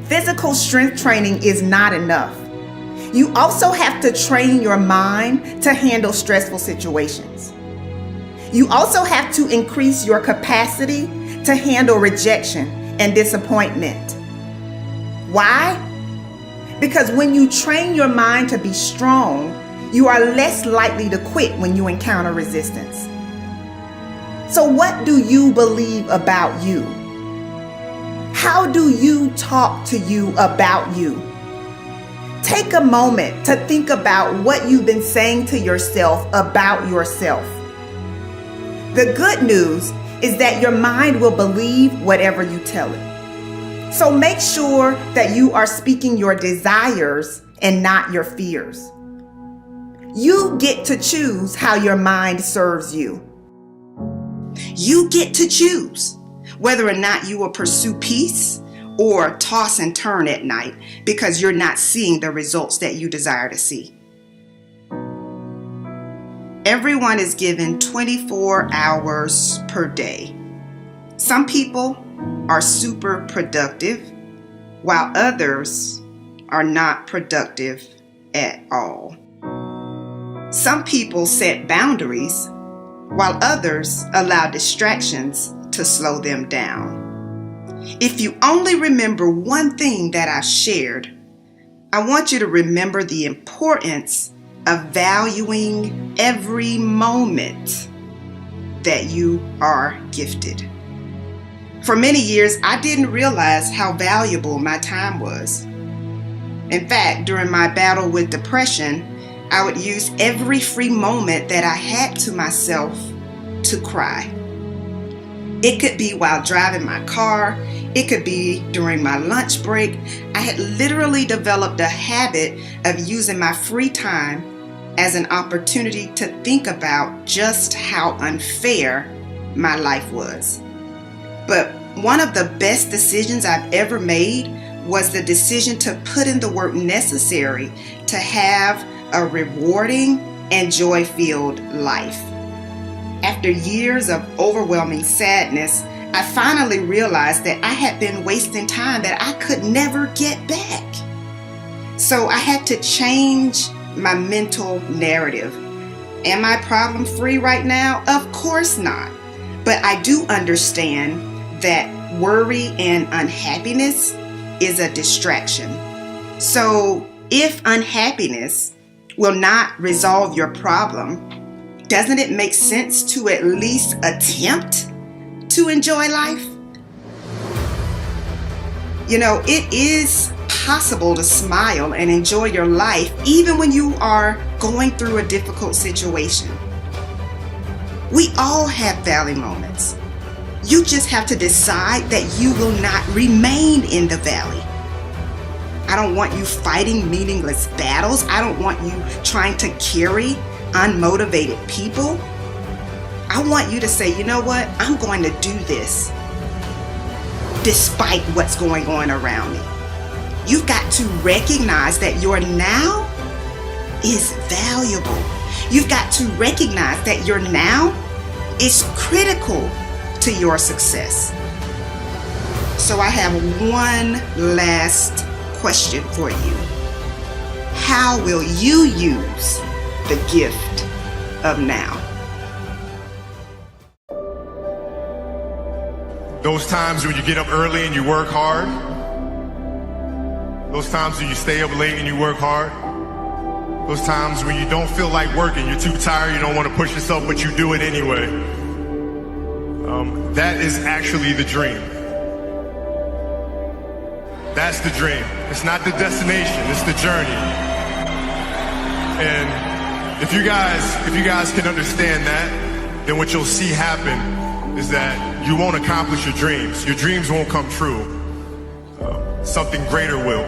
Speaker 10: Physical strength training is not enough. You also have to train your mind to handle stressful situations. You also have to increase your capacity to handle rejection and disappointment. Why? Because when you train your mind to be strong, you are less likely to quit when you encounter resistance. So what do you believe about you? How do you talk to you about you? take a moment to think about what you've been saying to yourself about yourself. The good news is that your mind will believe whatever you tell it. So make sure that you are speaking your desires and not your fears. You get to choose how your mind serves you. You get to choose whether or not you will pursue peace or toss and turn at night because you're not seeing the results that you desire to see. Everyone is given 24 hours per day. Some people are super productive, while others are not productive at all. Some people set boundaries, while others allow distractions to slow them down. If you only remember one thing that I shared, I want you to remember the importance of valuing every moment that you are gifted. For many years, I didn't realize how valuable my time was. In fact, during my battle with depression, I would use every free moment that I had to myself to cry. It could be while driving my car. It could be during my lunch break. I had literally developed a habit of using my free time as an opportunity to think about just how unfair my life was. But one of the best decisions I've ever made was the decision to put in the work necessary to have a rewarding and joy-filled life. After years of overwhelming sadness, I finally realized that I had been wasting time that I could never get back. So I had to change my mental narrative. Am I problem-free right now? Of course not. But I do understand that worry and unhappiness is a distraction. So if unhappiness will not resolve your problem, doesn't it make sense to at least attempt to enjoy life? You know, it is possible to smile and enjoy your life even when you are going through a difficult situation. We all have valley moments. You just have to decide that you will not remain in the valley. I don't want you fighting meaningless battles. I don't want you trying to carry unmotivated people. I want you to say, you know what? I'm going to do this despite what's going on around me. You've got to recognize that your now is valuable. You've got to recognize that your now is critical to your success. So I have one last question for you. How will you use the gift of now?
Speaker 9: Those times when you get up early and you work hard. Those times when you stay up late and you work hard. Those times when you don't feel like working, you're too tired, you don't want to push yourself, but you do it anyway. That is actually the dream. That's the dream. It's not the destination, it's the journey. And if you guys can understand that, then what you'll see happen is that you won't accomplish your dreams. Your dreams won't come true. Something greater will.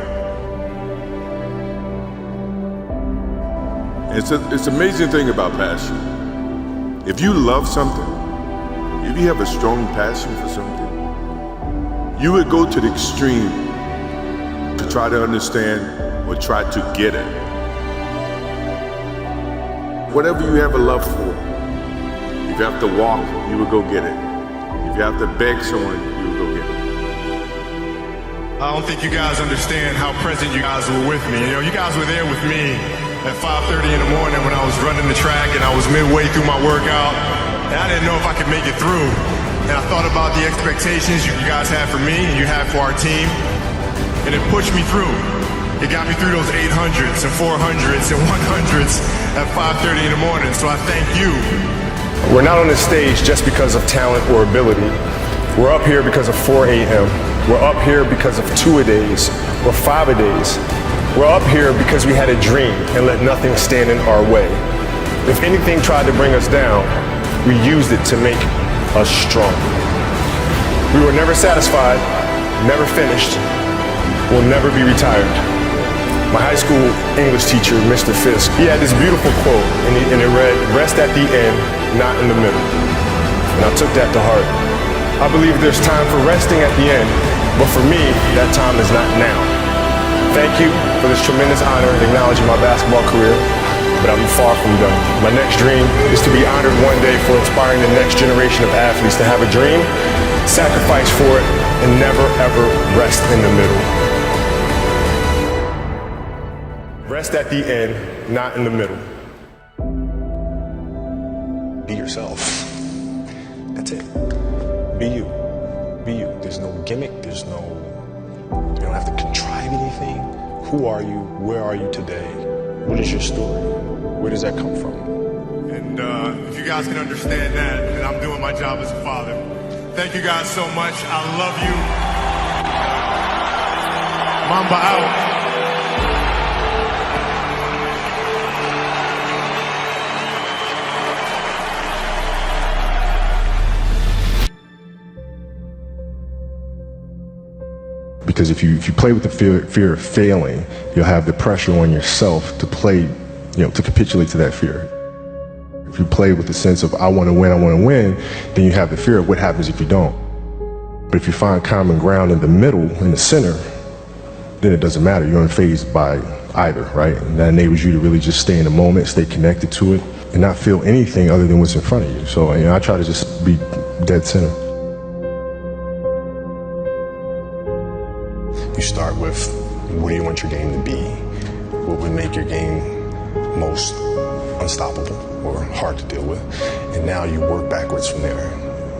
Speaker 16: It's an amazing thing about passion. If you love something, if you have a strong passion for something, you would go to the extreme to try to understand or try to get it. Whatever you have a love for, if you have to walk, you would go get it. If you have to beg someone, you would go get it.
Speaker 9: I don't think you guys understand how present you guys were with me. You know, you guys were there with me at 5:30 in the morning when I was running the track and I was midway through my workout. And I didn't know if I could make it through. And I thought about the expectations you guys had for me and you had for our team. And it pushed me through. It got me through those 800s and 400s and 100s at 5:30 in the morning. So I thank you.
Speaker 18: We're not on this stage just because of talent or ability. We're up here because of 4 a.m. We're up here because of 2-a-days or 5-a-days. We're up here because we had a dream and let nothing stand in our way. If anything tried to bring us down, we used it to make us strong. We were never satisfied, never finished, will never be retired. My high school English teacher, Mr. Fisk, he had this beautiful quote, and it read, "Rest at the end, not in the middle." And I took that to heart. I believe there's time for resting at the end, but for me, that time is not now. Thank you for this tremendous honor in acknowledging my basketball career, but I'm far from done. My next dream is to be honored one day for inspiring the next generation of athletes to have a dream, sacrifice for it, and never ever rest in the middle. Rest at the end, not in the middle.
Speaker 3: Be yourself. That's it. Be you. Be you. There's no gimmick. You don't have to contrive anything. Who are you? Where are you today? What is your story? Where does that come from?
Speaker 9: And if you guys can understand that, then I'm doing my job as a father. Thank you guys so much. I love you. Mamba out.
Speaker 3: Because if you play with the fear of failing, you'll have the pressure on yourself to play, to capitulate to that fear. If you play with the sense of I want to win, then you have the fear of what happens if you don't. But if you find common ground in the middle, in the center, then it doesn't matter. You're unfazed by either, right? And that enables you to really just stay in the moment, stay connected to it, and not feel anything other than what's in front of you. So I try to just be dead center. You start with, what do you want your game to be? What would make your game most unstoppable or hard to deal with? And now you work backwards from there.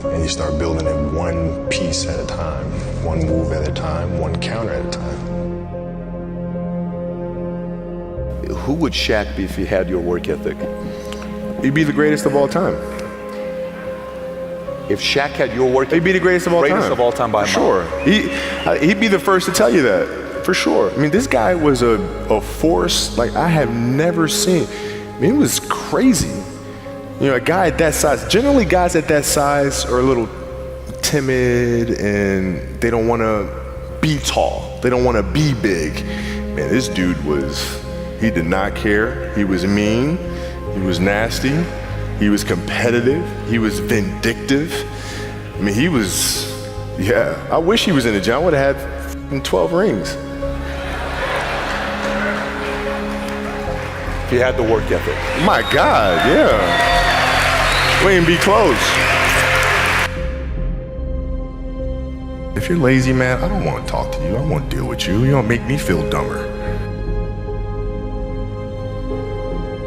Speaker 3: And you start building it one piece at a time, one move at a time, one counter at a time.
Speaker 13: Who would Shaq be if he had your work ethic?
Speaker 3: He'd be the greatest of all time.
Speaker 13: If Shaq had your work ethic,
Speaker 3: he'd be the greatest of all time.
Speaker 13: Greatest of all time by a mile.
Speaker 3: Sure. He'd be the first to tell you that, for sure. I mean, this guy was a force like I have never seen. I mean, it was crazy. A guy at that size, generally guys at that size are a little timid and they don't want to be tall. They don't want to be big. Man, this dude he did not care. He was mean. He was nasty. He was competitive. He was vindictive. I mean, I wish he was in the gym. I would have had 12 rings.
Speaker 13: If he had the work ethic.
Speaker 3: My God, yeah. We ain't be close. If you're lazy, man, I don't want to talk to you. I don't want to deal with you. You don't make me feel dumber.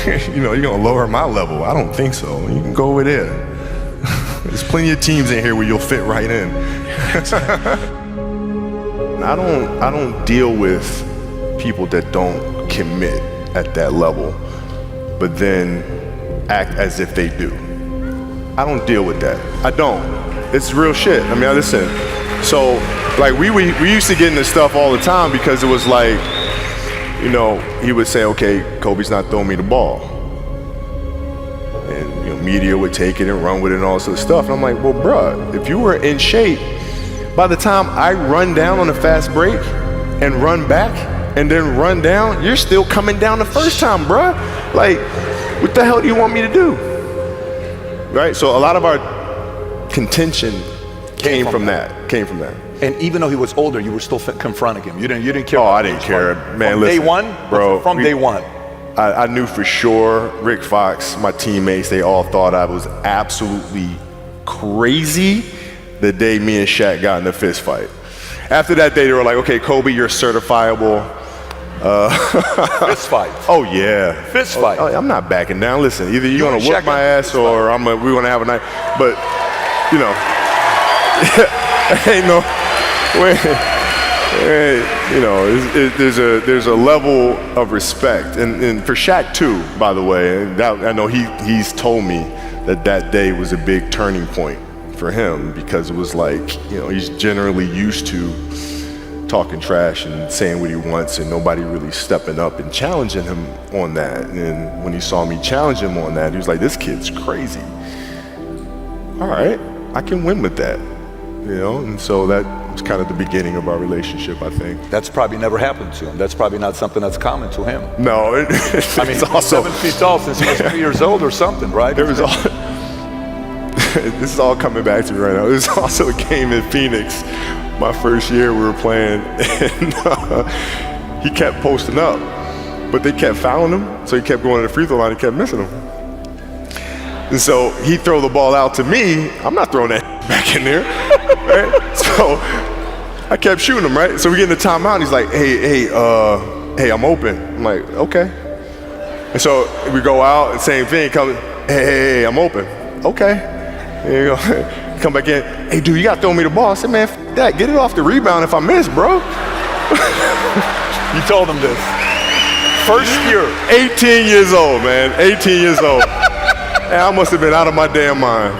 Speaker 3: You're going to lower my level. I don't think so. You can go over there. There's plenty of teams in here where you'll fit right in. I don't deal with people that don't commit at that level, but then act as if they do. I don't deal with that. I don't. It's real shit. I mean, listen. So, like, we used to get into stuff all the time because it was like, he would say, okay, Kobe's not throwing me the ball. And, media would take it and run with it and all this other stuff. And I'm like, well, bruh, if you were in shape, by the time I run down on a fast break and run back and then run down, you're still coming down the first time, bruh. Like, what the hell do you want me to do? Right? So a lot of our contention came from that.
Speaker 13: And even though he was older, you were still confronting him. You didn't care.
Speaker 3: Oh, I didn't care, man.
Speaker 13: From day one, bro. From day one,
Speaker 3: I knew for sure. Rick Fox, my teammates, they all thought I was absolutely crazy the day me and Shaq got in a fist fight. After that day, they were like, "Okay, Kobe, you're certifiable."
Speaker 13: Fist fight.
Speaker 3: Oh yeah,
Speaker 13: fist fight.
Speaker 3: I'm not backing down. Listen, either you're gonna whoop my ass or we're gonna have a night. But ain't no way. There's a level of respect, and for Shaq too, by the way. And I know he's told me that day was a big turning point for him because it was like he's generally used to talking trash and saying what he wants and nobody really stepping up and challenging him on that. And when he saw me challenge him on that, he was like, this kid's crazy. All right, I can win with that, you know? And so that was kind of the beginning of our relationship, I think.
Speaker 13: That's probably never happened to him. That's probably not something that's common to him.
Speaker 3: No,
Speaker 13: I mean, he's also 7 feet tall since he was 3 years old or something, right?
Speaker 3: There was all, this is all coming back to me right now. There was also a game in Phoenix, my first year we were playing, and he kept posting up, but they kept fouling him, so he kept going to the free throw line, he kept missing them. And so he'd throw the ball out to me, I'm not throwing that back in there, right? So I kept shooting him, right? So we get in the timeout, and he's like, hey, I'm open. I'm like, okay. And so we go out, and same thing, hey, I'm open. Okay. There you go. Come back in, hey dude, you gotta throw me the ball. I said, man, f that, get it off the rebound if I miss, bro.
Speaker 13: You told him this.
Speaker 3: First year, 18 years old, man, 18 years old. And I must have been out of my damn mind.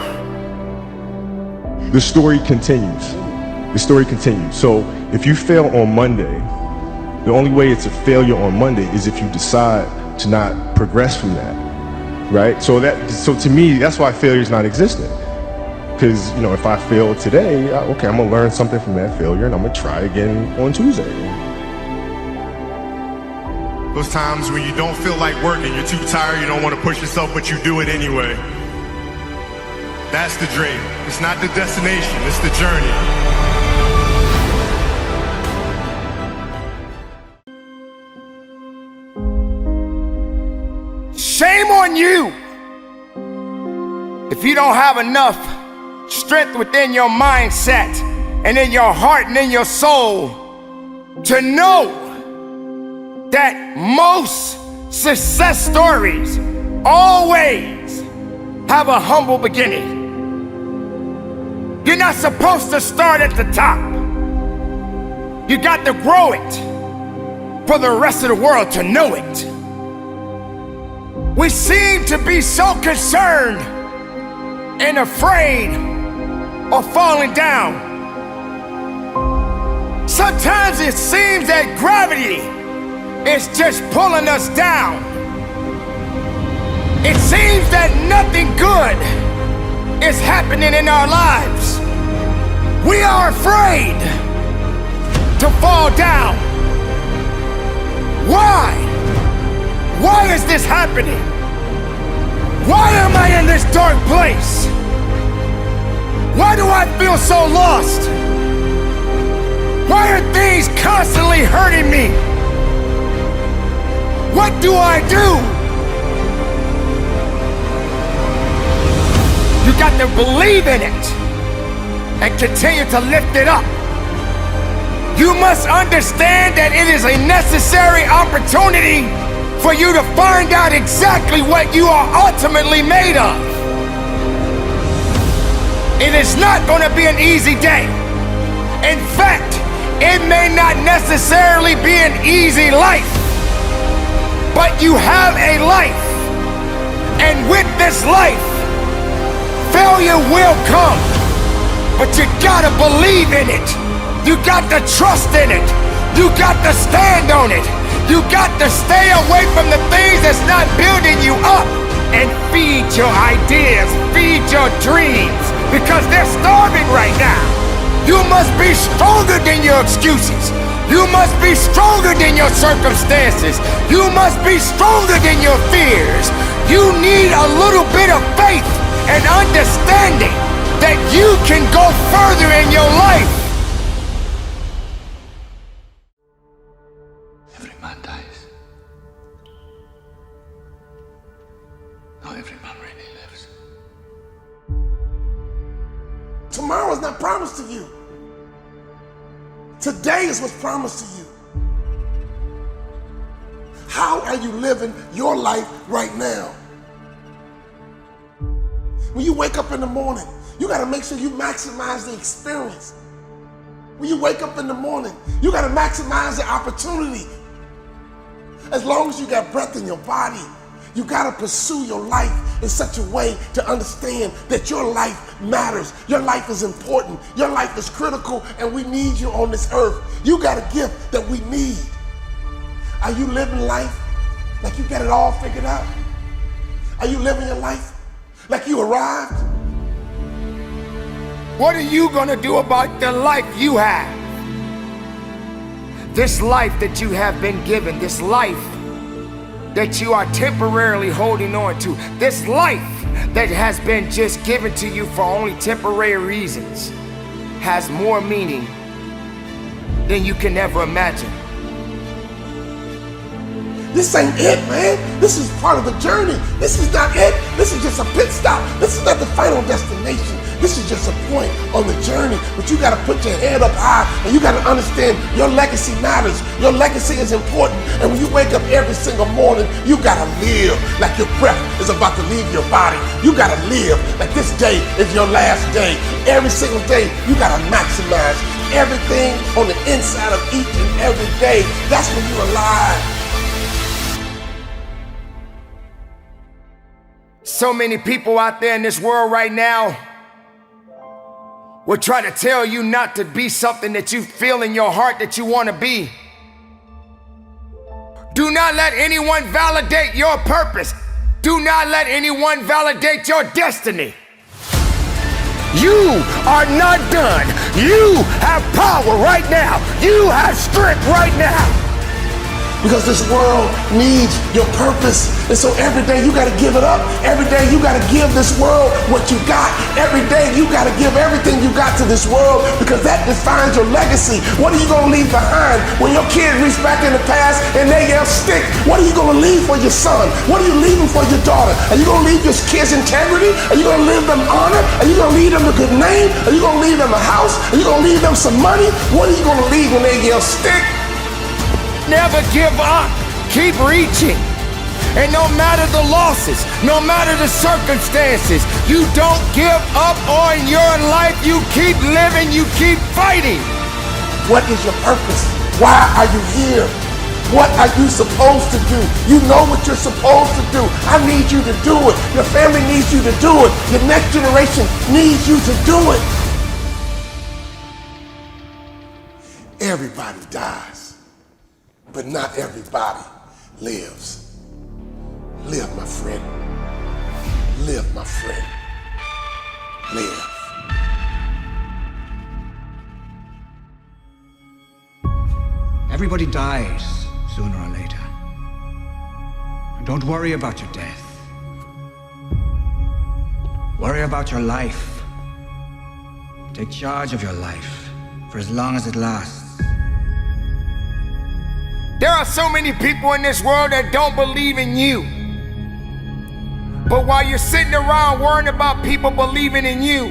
Speaker 18: The story continues. The story continues. So if you fail on Monday, the only way it's a failure on Monday is if you decide to not progress from that, right? So to me, that's why failure is not existent. Because, you know, if I fail today, okay, I'm gonna learn something from that failure and I'm gonna try again on Tuesday.
Speaker 9: Those times when you don't feel like working, you're too tired, you don't want to push yourself, but you do it anyway. That's the dream. It's not the destination, it's the journey.
Speaker 6: Shame on you if you don't have enough strength within your mindset and in your heart and in your soul to know that most success stories always have a humble beginning. You're not supposed to start at the top. You got to grow it for the rest of the world to know it. We seem to be so concerned and afraid of falling down. Sometimes it seems that gravity is just pulling us down. It seems that nothing good is happening in our lives. We are afraid to fall down. Why? Why is this happening? Why am I in this dark place? Why do I feel so lost? Why are things constantly hurting me? What do I do? You got to believe in it and continue to lift it up. You must understand that it is a necessary opportunity for you to find out exactly what you are ultimately made of. It is not going to be an easy day. In fact, it may not necessarily be an easy life, but you have a life. And with this life, failure will come, but you gotta believe in it. You got to trust in it. You got to stand on it. You got to stay away from the things that's not building you up, and feed your ideas, feed your dreams, because they're starving right now. You must be stronger than your excuses. You must be stronger than your circumstances. You must be stronger than your fears. You need a little bit of faith and understanding that you can go further in your life.
Speaker 21: Every man dies. Not every man really lives.
Speaker 4: Tomorrow is not promised to you. Today is what's promised to you. How are you living your life right now? When you wake up in the morning, you gotta make sure you maximize the experience. When you wake up in the morning, you gotta maximize the opportunity. As long as you got breath in your body, You gotta pursue your life in such a way to understand that your life matters. Your life is important. Your life is critical, and we need you on this earth. You got a gift that we need. Are you living life like you got it all figured out? Are you living your life like you arrived?
Speaker 6: What are you gonna do about the life you have? This life that you have been given, this life that you are temporarily holding on to, this life that has been just given to you for only temporary reasons, has more meaning than you can ever imagine.
Speaker 4: This ain't it, man. This is part of the journey. This is not it. This is just a pit stop. This is not the final destination. This is just a point on the journey. But you gotta put your head up high and you gotta understand your legacy matters. Your legacy is important. And when you wake up every single morning, you gotta live like your breath is about to leave your body. You gotta live like this day is your last day. Every single day, you gotta maximize everything on the inside of each and every day. That's when you're alive.
Speaker 6: So many people out there in this world right now will try to tell you not to be something that you feel in your heart that you want to be. Do not let anyone validate your purpose. Do not let anyone validate your destiny. You are not done. You have power right now. You have strength right now.
Speaker 4: Because this world needs your purpose. And so every day you gotta give it up. Every day you gotta give this world what you got. Every day you gotta give everything you got to this world, because that defines your legacy. What are you gonna leave behind when your kids reach back in the past and they yell stick? What are you gonna leave for your son? What are you leaving for your daughter? Are you gonna leave your kids integrity? Are you gonna leave them honor? Are you gonna leave them a good name? Are you gonna leave them a house? Are you gonna leave them some money? What are you gonna leave when they yell stick?
Speaker 6: Never give up. Keep reaching. And no matter the losses, no matter the circumstances, you don't give up on your life. You keep living. You keep fighting.
Speaker 4: What is your purpose? Why are you here? What are you supposed to do? You know what you're supposed to do. I need you to do it. Your family needs you to do it. Your next generation needs you to do it. Everybody dies, but not everybody lives. Live, my friend. Live, my friend. Live.
Speaker 19: Everybody dies sooner or later. And don't worry about your death. Worry about your life. Take charge of your life for as long as it lasts.
Speaker 6: There are so many people in this world that don't believe in you. But while you're sitting around worrying about people believing in you,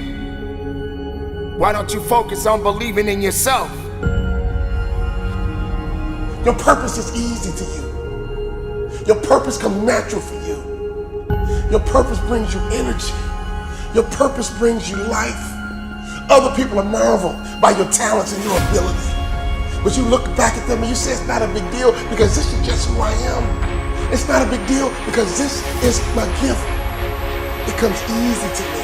Speaker 6: why don't you focus on believing in yourself?
Speaker 4: Your purpose is easy to you. Your purpose comes natural for you. Your purpose brings you energy. Your purpose brings you life. Other people are marveled by your talents and your ability. But you look back at them and you say it's not a big deal because this is just who I am. It's not a big deal because this is my gift. It comes easy to me.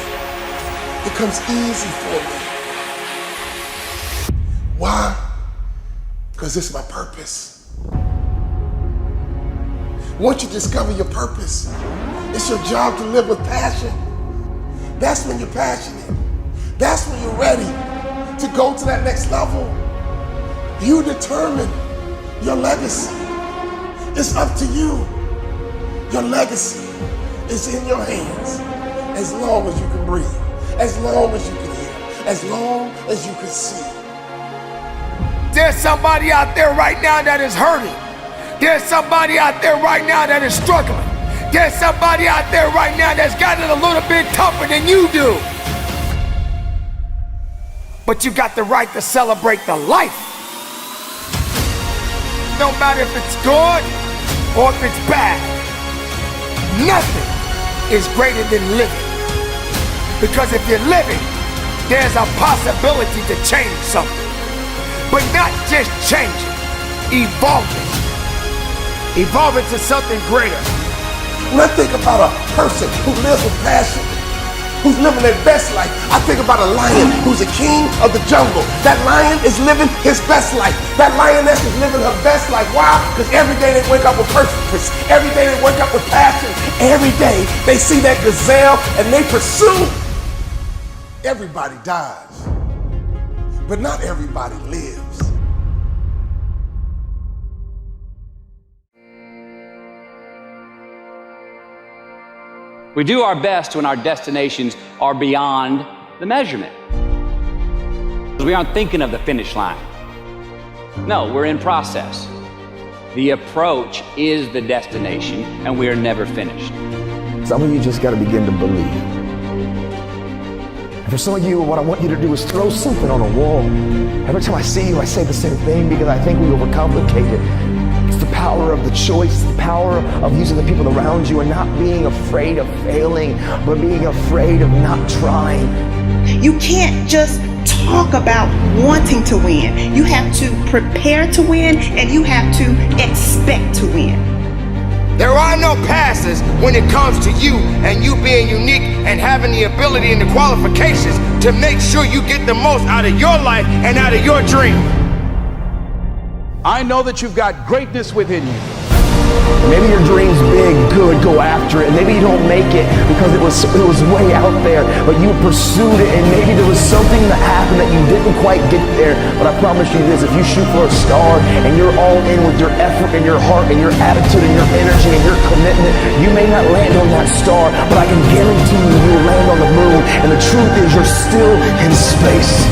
Speaker 4: It comes easy for me. Why? Because it's my purpose. Once you discover your purpose, it's your job to live with passion. That's when you're passionate. That's when you're ready to go to that next level. You determine your legacy. It's up to you. Your legacy is in your hands as long as you can breathe, as long as you can hear, as long as you can see.
Speaker 6: There's somebody out there right now that is hurting. There's somebody out there right now that is struggling. There's somebody out there right now that's got it a little bit tougher than you do. But you got the right to celebrate the life. No matter if it's good or if it's bad, nothing is greater than living. Because if you're living, there's a possibility to change something. But not just changing, evolving. Evolving to something greater.
Speaker 4: When I think about a person who lives with passion, who's living their best life, I think about a lion who's a king of the jungle. That lion is living his best life. That lioness is living her best life. Why? Because every day they wake up with purpose. Every day they wake up with passion. Every day they see that gazelle and they pursue. Everybody dies, but not everybody lives.
Speaker 12: We do our best when our destinations are beyond the measurement. We aren't thinking of the finish line. No, we're in process. The approach is the destination, and we are never finished.
Speaker 20: Some of you just got to begin to believe. And for some of you, what I want you to do is throw something on a wall. Every time I see you, I say the same thing because I think we overcomplicate it. It's the power of the choice, the power of using the people around you and not being afraid of failing, but being afraid of not trying.
Speaker 10: You can't just talk about wanting to win. You have to prepare to win, and you have to expect to win.
Speaker 6: There are no passes when it comes to you and you being unique and having the ability and the qualifications to make sure you get the most out of your life and out of your dream.
Speaker 23: I know that you've got greatness within you.
Speaker 20: Maybe your dream's big, good, go after it. Maybe you don't make it because it was way out there, but you pursued it, and maybe there was something that happened that you didn't quite get there. But I promise you this, if you shoot for a star and you're all in with your effort and your heart and your attitude and your energy and your commitment, you may not land on that star, but I can guarantee you will land on the moon. And the truth is you're still in space.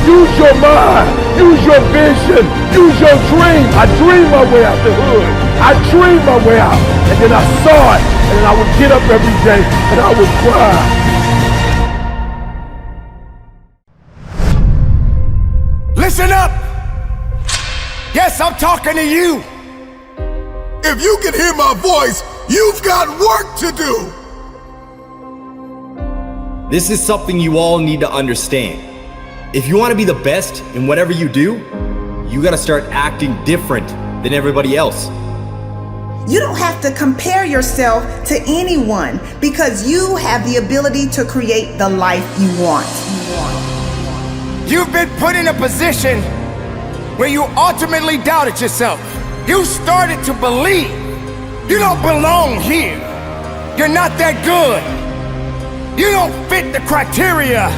Speaker 6: Use your mind, use your vision, use your dream. I dreamed my way out the hood. I dreamed my way out, and then I saw it, and then I would get up every day and I would cry. Listen up! Yes, I'm talking to you.
Speaker 1: If you can hear my voice, you've got work to do.
Speaker 24: This is something you all need to understand. If you want to be the best in whatever you do, you got to start acting different than everybody else.
Speaker 10: You don't have to compare yourself to anyone because you have the ability to create the life you want.
Speaker 6: You've been put in a position where you ultimately doubted yourself. You started to believe you don't belong here. You're not that good. You don't fit the criteria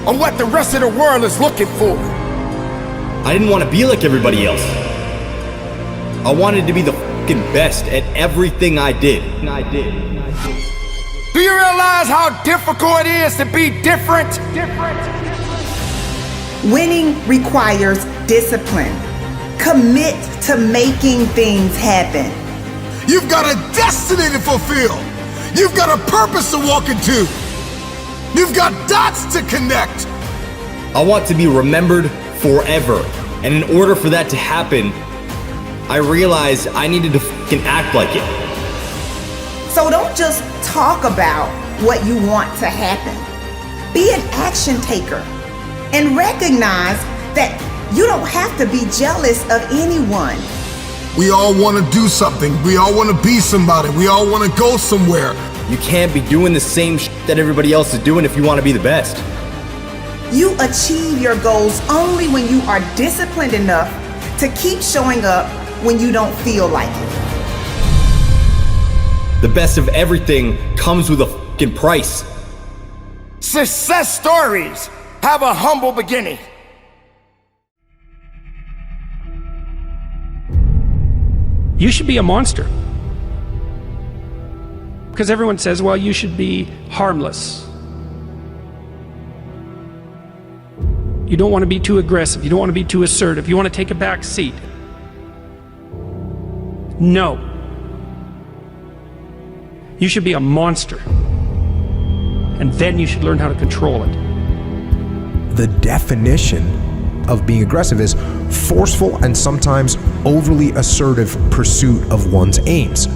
Speaker 6: of what the rest of the world is looking for.
Speaker 24: I didn't want to be like everybody else. I wanted to be the best at everything I did.
Speaker 6: Do you realize how difficult it is to be different?
Speaker 10: Winning requires discipline. Commit to making things happen.
Speaker 1: You've got a destiny to fulfill. You've got a purpose to walk into. You've got dots to connect.
Speaker 24: I want to be remembered forever. And in order for that to happen, I realized I needed to act like it.
Speaker 10: So don't just talk about what you want to happen. Be an action taker and recognize that you don't have to be jealous of anyone.
Speaker 1: We all want to do something. We all want to be somebody. We all want to go somewhere.
Speaker 24: You can't be doing the same that everybody else is doing if you want to be the best.
Speaker 10: You achieve your goals only when you are disciplined enough to keep showing up when you don't feel like it.
Speaker 24: The best of everything comes with a price.
Speaker 6: Success stories have a humble beginning.
Speaker 17: You should be a monster. Because everyone says, well, you should be harmless. You don't want to be too aggressive. You don't want to be too assertive. You want to take a back seat. No. You should be a monster. And then you should learn how to control it.
Speaker 25: The definition of being aggressive is forceful and sometimes overly assertive pursuit of one's aims.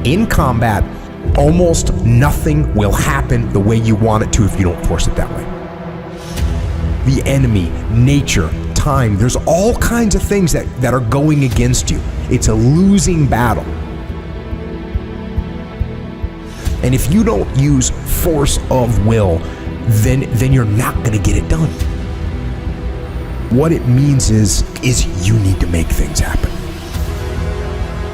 Speaker 25: In combat, almost nothing will happen the way you want it to if you don't force it that way. The enemy, nature, time, there's all kinds of things that are going against you. It's a losing battle. And if you don't use force of will, then you're not going to get it done. What it means is you need to make things happen.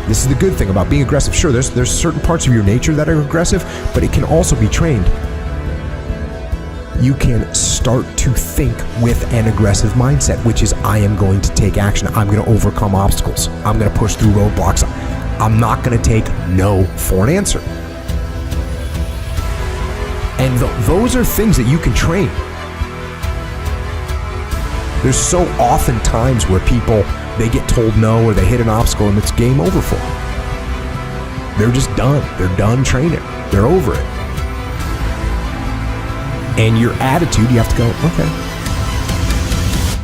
Speaker 25: This is the good thing about being aggressive. Sure, there's certain parts of your nature that are aggressive, but it can also be trained. You can start to think with an aggressive mindset, which is I am going to take action. I'm going to overcome obstacles. I'm going to push through roadblocks. I'm not going to take no for an answer. And those are things that you can train. There's so often times where people, they get told no or they hit an obstacle and it's game over for them. They're just done. They're done training. They're over it. And your attitude, you have to go, okay.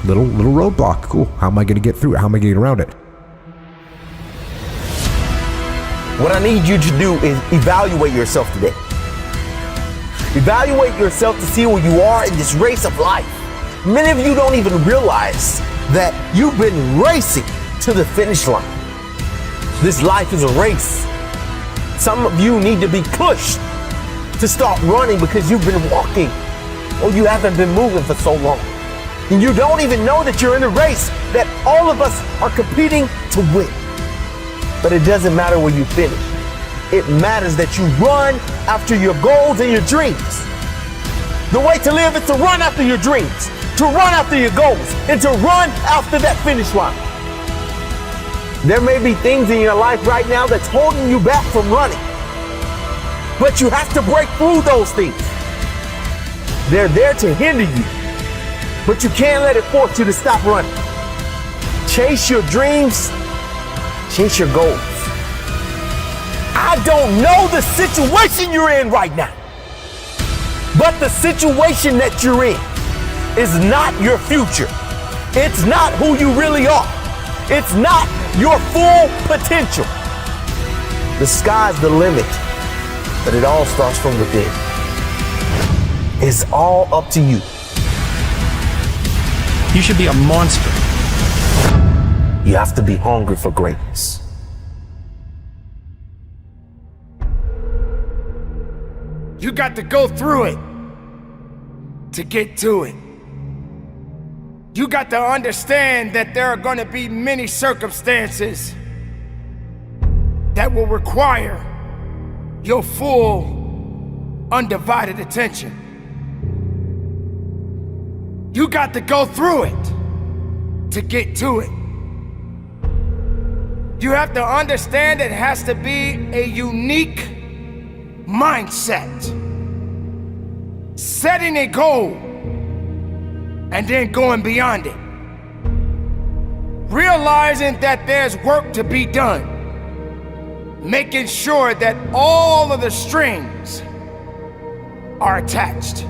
Speaker 25: Little roadblock, cool. How am I going to get through it? How am I going to get around it?
Speaker 20: What I need you to do is evaluate yourself today. Evaluate yourself to see where you are in this race of life. Many of you don't even realize that you've been racing to the finish line. This life is a race. Some of you need to be pushed to start running because you've been walking or you haven't been moving for so long. And you don't even know that you're in a race that all of us are competing to win. But it doesn't matter where you finish. It matters that you run after your goals and your dreams. The way to live is to run after your dreams, to run after your goals, and to run after that finish line. There may be things in your life right now that's holding you back from running, but you have to break through those things. They're there to hinder you, but you can't let it force you to stop running. Chase your dreams, chase your goals. I don't know the situation you're in right now, but the situation that you're in is not your future. It's not who you really are. It's not your full potential. The sky's the limit, but it all starts from within. It's all up to you.
Speaker 17: You should be a monster.
Speaker 20: You have to be hungry for greatness.
Speaker 6: You got to go through it to get to it. You got to understand that there are going to be many circumstances that will require your full, undivided attention. You got to go through it to get to it. You have to understand it has to be a unique mindset. Setting a goal and then going beyond it. Realizing that there's work to be done. Making sure that all of the strings are attached.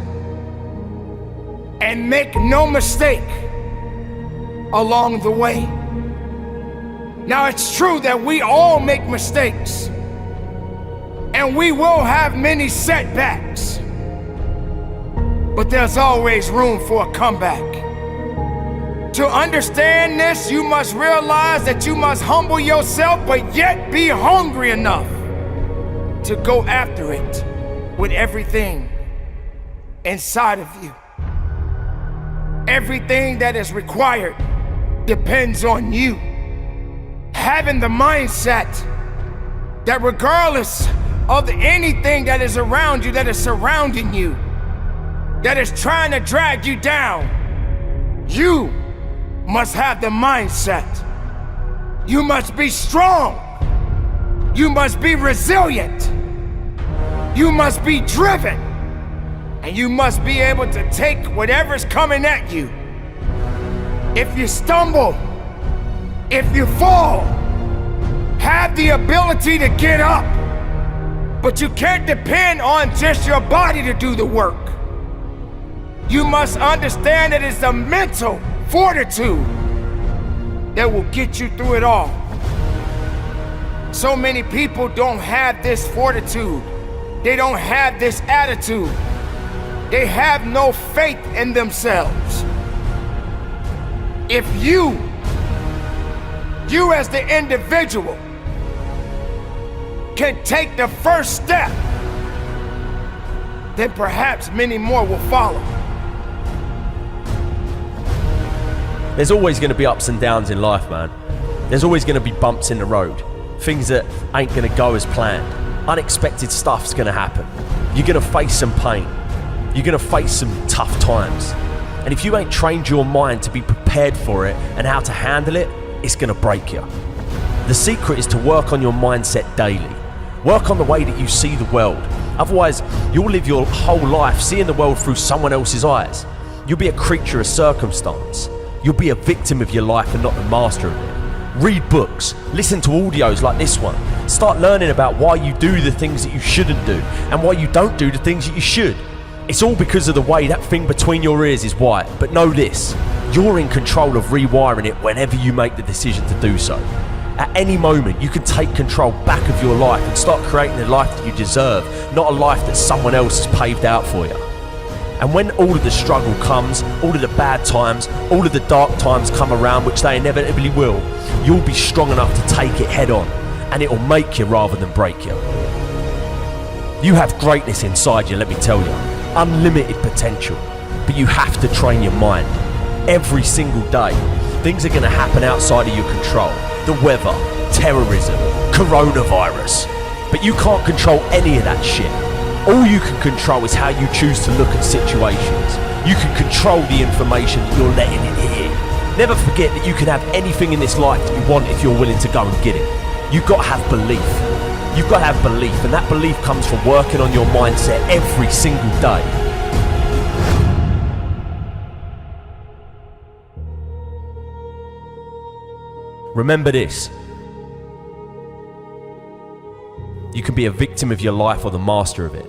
Speaker 6: And make no mistake along the way. Now it's true that we all make mistakes. And we will have many setbacks. But there's always room for a comeback. To understand this, you must realize that you must humble yourself, but yet be hungry enough to go after it with everything inside of you. Everything that is required depends on you. Having the mindset that regardless of anything that is around you, that is surrounding you, that is trying to drag you down, you must have the mindset. You must be strong. You must be resilient. You must be driven. And you must be able to take whatever's coming at you. If you stumble, if you fall, have the ability to get up. But you can't depend on just your body to do the work. You must understand that it's the mental fortitude that will get you through it all. So many people don't have this fortitude. They don't have this attitude. They have no faith in themselves. If you as the individual can take the first step then perhaps many more will follow.
Speaker 2: There's always going to be ups and downs in life, man. There's always going to be bumps in the road. Things that ain't going to go as planned. Unexpected stuff's going to happen. You're going to face some pain. You're going to face some tough times. And if you ain't trained your mind to be prepared for it and how to handle it, it's going to break you. The secret is to work on your mindset daily. Work on the way that you see the world. Otherwise, you'll live your whole life seeing the world through someone else's eyes. You'll be a creature of circumstance. You'll be a victim of your life and not the master of it. Read books, listen to audios like this one. Start learning about why you do the things that you shouldn't do and why you don't do the things that you should. It's all because of the way that thing between your ears is wired. But know this, you're in control of rewiring it whenever you make the decision to do so. At any moment, you can take control back of your life and start creating the life that you deserve, not a life that someone else has paved out for you. And when all of the struggle comes, all of the bad times, all of the dark times come around, which they inevitably will, you'll be strong enough to take it head on, and it'll make you rather than break you. You have greatness inside you, let me tell you. Unlimited potential. But you have to train your mind. Every single day, things are going to happen outside of your control. The weather, terrorism, coronavirus. But you can't control any of that shit. All you can control is how you choose to look at situations. You can control the information that you're letting in here. Never forget that you can have anything in this life that you want if you're willing to go and get it. You've got to have belief. You've got to have belief, and that belief comes from working on your mindset every single day. Remember this. You can be a victim of your life or the master of it.